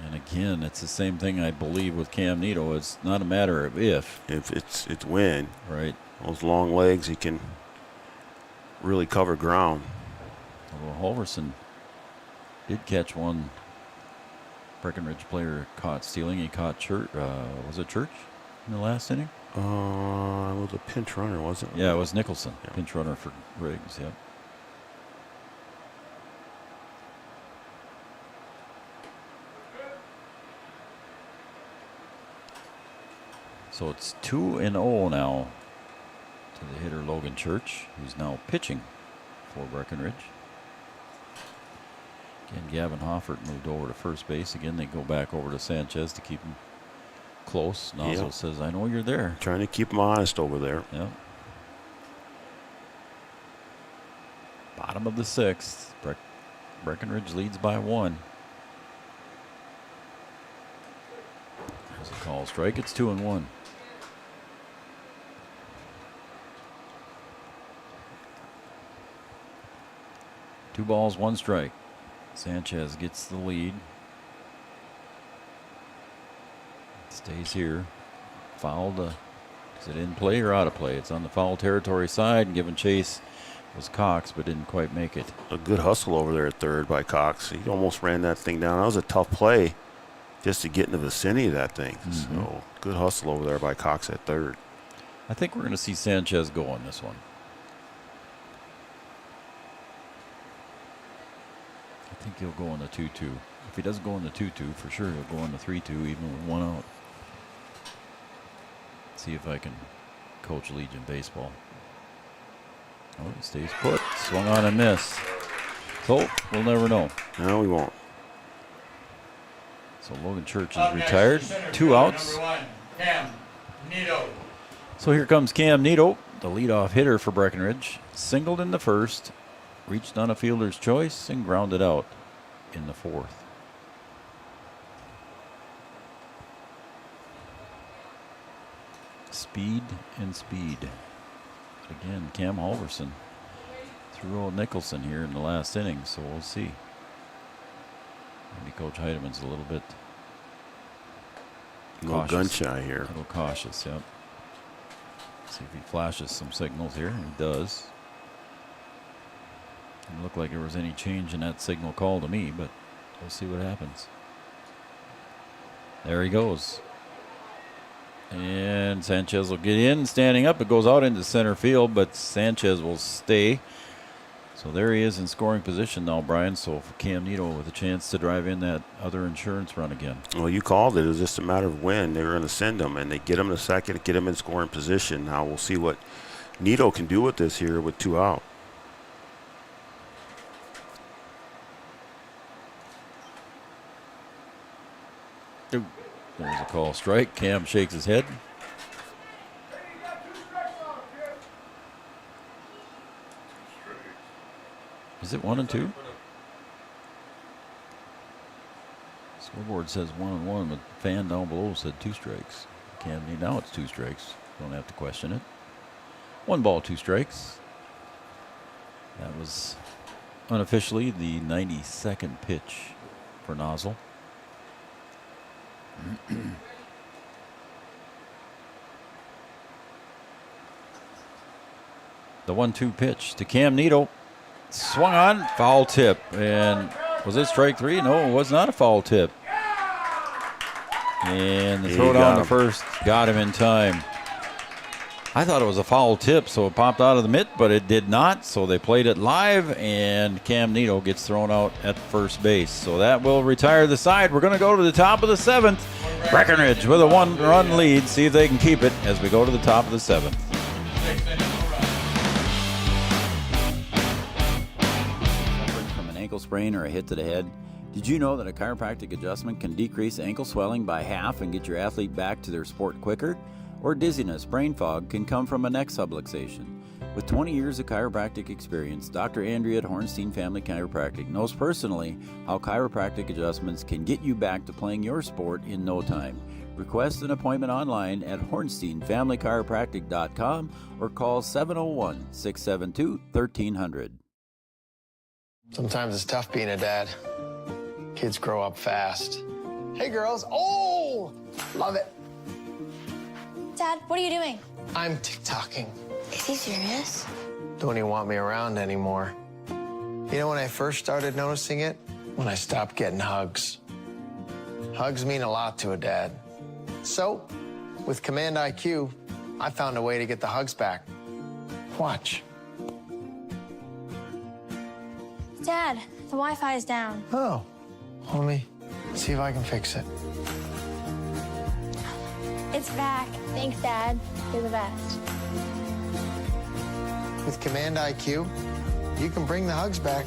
A: And again, it's the same thing I believe with Cam Nito. It's not a matter of if.
F: It's when.
A: Right.
F: Those long legs, he can really cover ground.
A: Although Halverson did catch one Breckenridge player caught stealing. He caught Church. Was it Church in the last inning?
F: It was a pinch runner, wasn't it?
A: Yeah, it was Nicholson. Yeah. Pinch runner for Riggs, yep. So it's 2-0 now to the hitter Logan Church, who's now pitching for Breckenridge. Again, Gavin Hoffert moved over to first base. Again, they go back over to Sanchez to keep him close. Nozzle says, I know you're there.
F: Trying to keep him honest over there.
A: Yep. Bottom of the 6th. Breckenridge leads by 1. There's a call strike. It's 2-1. Two balls, 1 strike. Sanchez gets the lead. Stays here. Fouled. Is it in play or out of play? It's on the foul territory side, and giving chase was Cox, but didn't quite make it.
F: A good hustle over there at third by Cox. He almost ran that thing down. That was a tough play just to get in the vicinity of that thing.
A: Mm-hmm.
F: So good hustle over there by Cox at third.
A: I think we're going to see Sanchez go on this one. I think he'll go on the 2-2. If he doesn't go on the 2-2, for sure he'll go on the 3-2, even with 1 out. See if I can coach Legion baseball. Oh, he stays put. Swung on and missed. So we'll never know.
F: No, we won't.
A: So Logan Church is retired. 2 outs.
B: Number 1, Cam Nito.
A: So here comes Cam Nito, the leadoff hitter for Breckenridge. Singled in the first, reached on a fielder's choice, and grounded out in the 4th. Speed and speed. Again, Cam Halverson threw old Nicholson here in the last inning, so we'll see. Maybe Coach Heidemann's a little bit cautious.
F: Gun shy here.
A: A little cautious, yep. See if he flashes some signals here. He does. Didn't look like there was any change in that signal call to me, but we'll see what happens. There he goes. And Sanchez will get in, standing up. It goes out into center field, but Sanchez will stay. So there he is in scoring position now, Brian. So for Cam Nito with a chance to drive in that other insurance run again.
F: Well, you called it. It was just a matter of when they were going to send him, and they get him in the second, get him in scoring position. Now we'll see what Nito can do with this here with 2 out.
A: There's a call strike. Cam shakes his head. Is it 1 and 2? Scoreboard says 1 and 1, but the fan down below said 2 strikes. Cam, now it's 2 strikes. Don't have to question it. 1 ball, 2 strikes. That was unofficially the 92nd pitch for Nozzle. The 1-2 pitch to Cam Nito. Swung on, foul tip. And was it strike 3? No, it was not a foul tip. And the throw down to first got him in time. I thought it was a foul tip, so it popped out of the mitt, but it did not. So they played it live, and Cam Nito gets thrown out at first base. So that will retire the side. We're going to go to the top of the 7th. Breckenridge with a 1-run lead. See if they can keep it as we go to the top of the 7th. Suffering from an ankle sprain or a hit to the head? Did you know that a chiropractic adjustment can decrease ankle swelling by half and get your athlete back to their sport quicker? Or dizziness, brain fog can come from a neck subluxation. With 20 years of chiropractic experience, Dr. Andrea at Hornstein Family Chiropractic knows personally how chiropractic adjustments can get you back to playing your sport in no time. Request an appointment online at hornsteinfamilychiropractic.com or call 701-672-1300.
U: Sometimes it's tough being a dad. Kids grow up fast. Hey girls, oh, love it.
V: Dad, what are you doing?
U: I'm TikToking.
V: Is he serious?
U: Don't even want me around anymore. You know when I first started noticing it? When I stopped getting hugs. Hugs mean a lot to a dad. So, with Command IQ, I found a way to get the hugs back. Watch.
V: Dad, the Wi-Fi is down.
U: Oh, let me see if I can fix it.
V: It's back. Thanks, Dad. You're the best.
U: With Command IQ, you can bring the hugs back.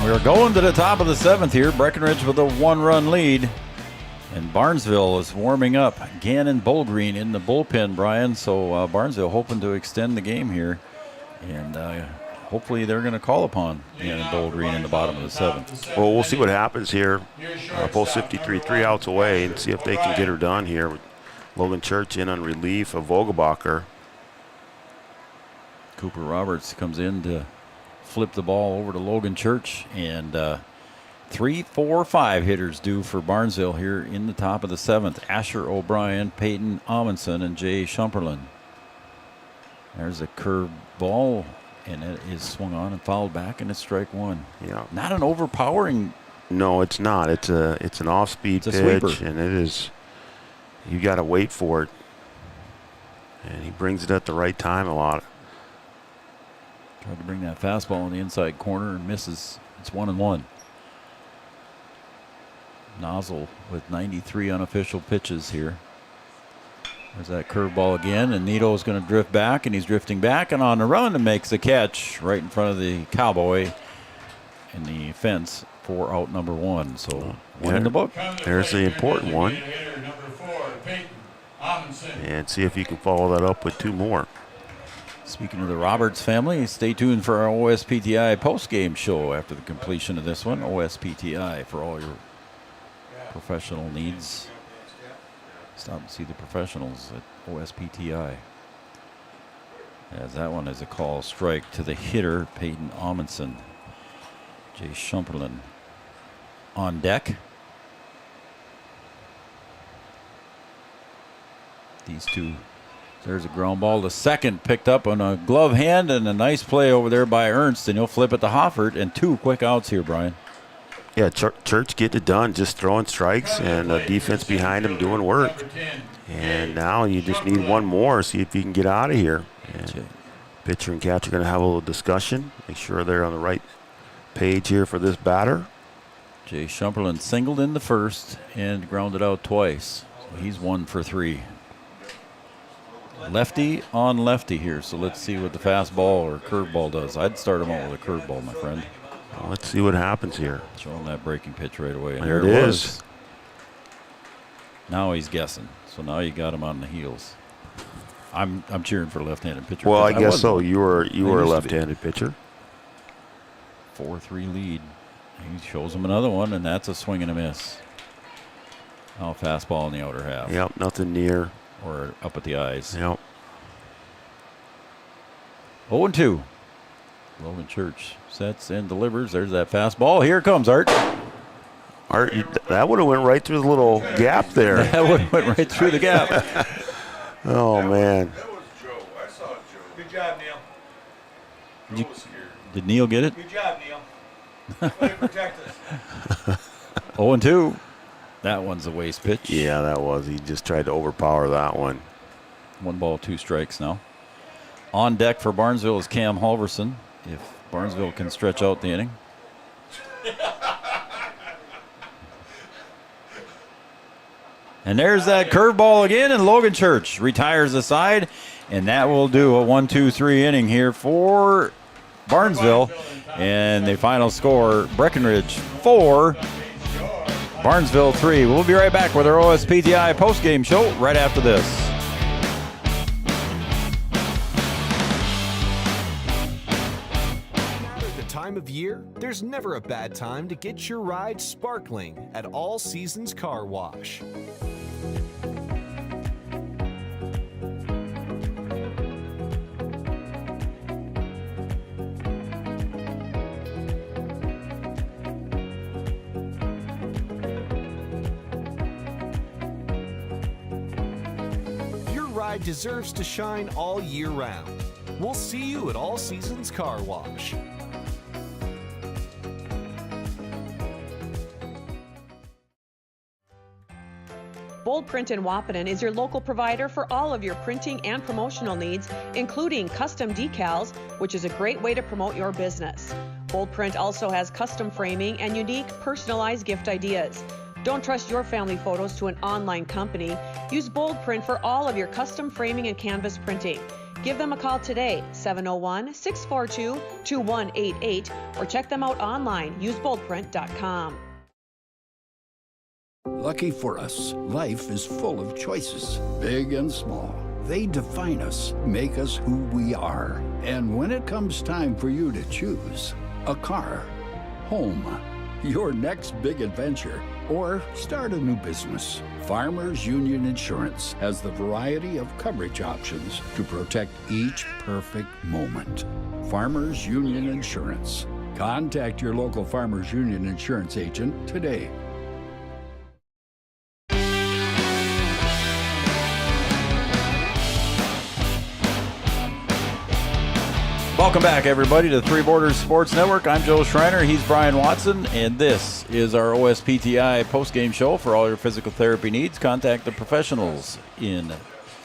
A: We're going to the top of the 7th here. Breckenridge with a 1-run lead. And Barnesville is warming up. Gannon Bullgreen in the bullpen, Brian. So Barnesville hoping to extend the game here. And hopefully they're going to call upon Gannon Bullgreen in the bottom of the 7th.
F: Well, we'll see what happens here. Post 53, 3 outs away, and see if they can get her done here. With Logan Church in on relief of Vogelbacher.
A: Cooper Roberts comes in to flip the ball over to Logan Church. And 3, 4, 5 hitters due for Barnesville here in the top of the 7th. Asher O'Brien, Peyton Amundsen, and Jay Shumperlin. There's a curved ball, and it is swung on and fouled back, and it's strike 1.
F: Yeah.
A: Not an overpowering.
F: No, it's not. It's an off-speed pitch,
A: sweeper.
F: and it is. You got to wait for it, and he brings it at the right time a lot.
A: Tried to bring that fastball in the inside corner and misses. It's 1-1. Nozzle with 93 unofficial pitches here. There's that curveball again, and Nito's going to drift back, and he's drifting back and on the run and makes the catch right in front of the Cowboy in the fence for out number 1. So one in the book.
F: There's the important one. And see if you can follow that up with 2 more.
A: Speaking of the Roberts family, stay tuned for our OSPTI post-game show after the completion of this one. OSPTI for all your professional needs. Stop and see the professionals at OSPTI. As that one is a call strike to the hitter, Peyton Amundsen. Jay Shumperlin on deck. These two. There's a ground ball to second, picked up on a glove hand, and a nice play over there by Ernst, and he'll flip it to Hoffert, and 2 quick outs here, Brian.
F: Yeah, Church getting it done, just throwing strikes, and the defense behind him doing work. And now you just need 1 more, see if you can get out of here. And pitcher and catcher are going to have a little discussion, make sure they're on the right page here for this batter.
A: Jay Shumperlin singled in the first and grounded out twice. So he's 1 for 3. Lefty on lefty here, so let's see what the fastball or curveball does. I'd start him out with a curveball, my friend.
F: Well, let's see what happens here.
A: Show him that breaking pitch right away. And
F: there it is.
A: Now he's guessing. So now you got him on the heels. I'm cheering for a left-handed pitcher.
F: Well, I guess so. You were a left-handed pitcher.
A: 4-3 lead. He shows him another one, and that's a swing and a miss. Now fastball in the outer half.
F: Yep, nothing near.
A: Or up at the eyes.
F: Yep.
A: 0-2. Logan Church sets and delivers. There's that fastball. Here it comes, Art.
F: Art, that would have went right through the little gap there.
A: That would have went right through the gap.
F: Oh, man.
K: That was Joe. I saw Joe. Good job, Neil.
A: Did Neil get it?
K: Good job, Neil. Way to protect us.
A: 0-2. That one's a waste pitch.
F: Yeah, that was. He just tried to overpower that one.
A: 1 ball, 2 strikes now. On deck for Barnesville is Cam Halverson. If Barnesville can stretch out the inning. And there's that curveball again, and Logan Church retires the side, and that will do a 1-2-3 inning here for Barnesville. And the final score, Breckenridge 4, Barnesville 3. We'll be right back with our OSPTI postgame show right after this.
P: No matter the time of year, there's never a bad time to get your ride sparkling at All Seasons Car Wash. pride deserves to shine all year round. We'll see you at All Seasons Car Wash.
D: Bold Print in Wahpeton is your local provider for all of your printing and promotional needs, including custom decals, which is a great way to promote your business. Bold Print also has custom framing and unique personalized gift ideas. Don't trust your family photos to an online company. Use Bold Print for all of your custom framing and canvas printing. Give them a call today, 701-642-2188, or check them out online, useboldprint.com.
C: Lucky for us, life is full of choices, big and small. They define us, make us who we are. And when it comes time for you to choose, a car, home, your next big adventure, or start a new business, Farmers Union Insurance has the variety of coverage options to protect each perfect moment. Farmers Union Insurance. Contact your local Farmers Union Insurance agent today.
A: Welcome back, everybody, to Three Borders Sports Network. I'm Joe Schreiner. He's Brian Watson, and this is our OSPTI postgame show for all your physical therapy needs. Contact the professionals in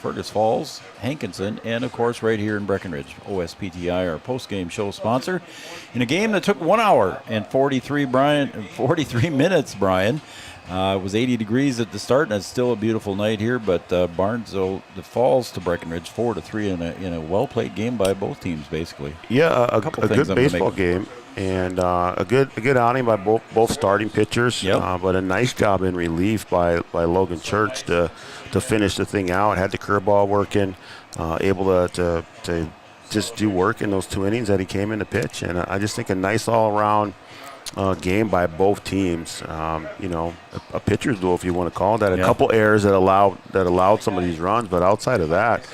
A: Fergus Falls, Hankinson, and, of course, right here in Breckenridge. OSPTI, our postgame show sponsor. In a game that took 1 hour and 43 minutes, Brian. It was 80 degrees at the start, and it's still a beautiful night here. But Barnesville falls to Breckenridge 4-3 in a well-played game by both teams, basically.
F: Yeah, a good baseball game, and a good outing by both starting pitchers.
A: Yep.
F: But a nice job in relief by Logan Church to finish the thing out. Had the curveball working, able to just do work in those 2 innings that he came in to pitch, and I just think a nice all-around game by both teams. A pitcher's duel, if you want to call it that. A couple errors that allowed some of these runs, but outside of that,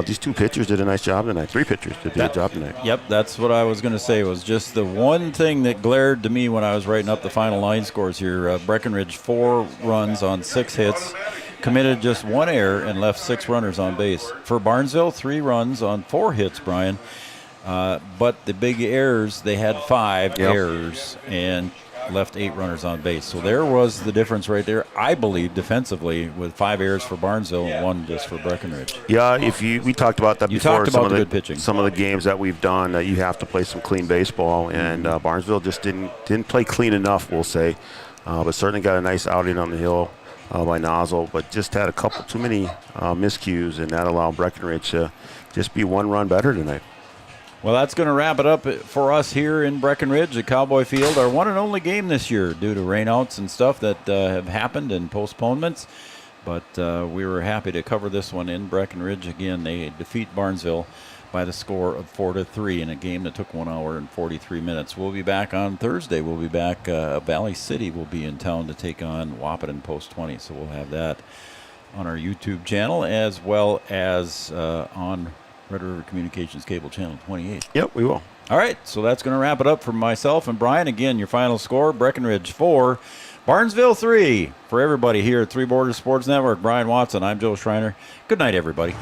F: these two pitchers did a nice job tonight. Three pitchers did a good job tonight.
A: Yep, that's what I was going to say. Was just the one thing that glared to me when I was writing up the final line scores here. Breckenridge 4 runs on 6 hits, committed just 1 error, and left 6 runners on base. For Barnesville, 3 runs on 4 hits, Brian. But the big errors, they had 5 errors and left 8 runners on base. So there was the difference right there, I believe, defensively, with 5 errors for Barnesville and 1 just for Breckenridge.
F: Yeah, we talked about that before.
A: Talked about the good pitching.
F: Some of the games that we've done, you have to play some clean baseball, and Barnesville just didn't play clean enough, we'll say. But certainly got a nice outing on the hill by Nozzle, but just had a couple too many miscues, and that allowed Breckenridge to just be 1 run better tonight.
A: Well, that's going to wrap it up for us here in Breckenridge at Cowboy Field. Our one and only game this year due to rainouts and stuff that have happened and postponements. But we were happy to cover this one in Breckenridge. Again, they defeat Barnesville by the score of 4-3 in a game that took 1 hour and 43 minutes. We'll be back on Thursday. We'll be back. Valley City will be in town to take on Wahpeton Post 20. So we'll have that on our YouTube channel as well as on Red River Communications Cable Channel 28.
F: Yep, we will.
A: All right, so that's going to wrap it up for myself and Brian. Again, your final score, Breckenridge 4, Barnesville 3. For everybody here at Three Borders Sports Network, Brian Watson, I'm Joe Schreiner. Good night, everybody.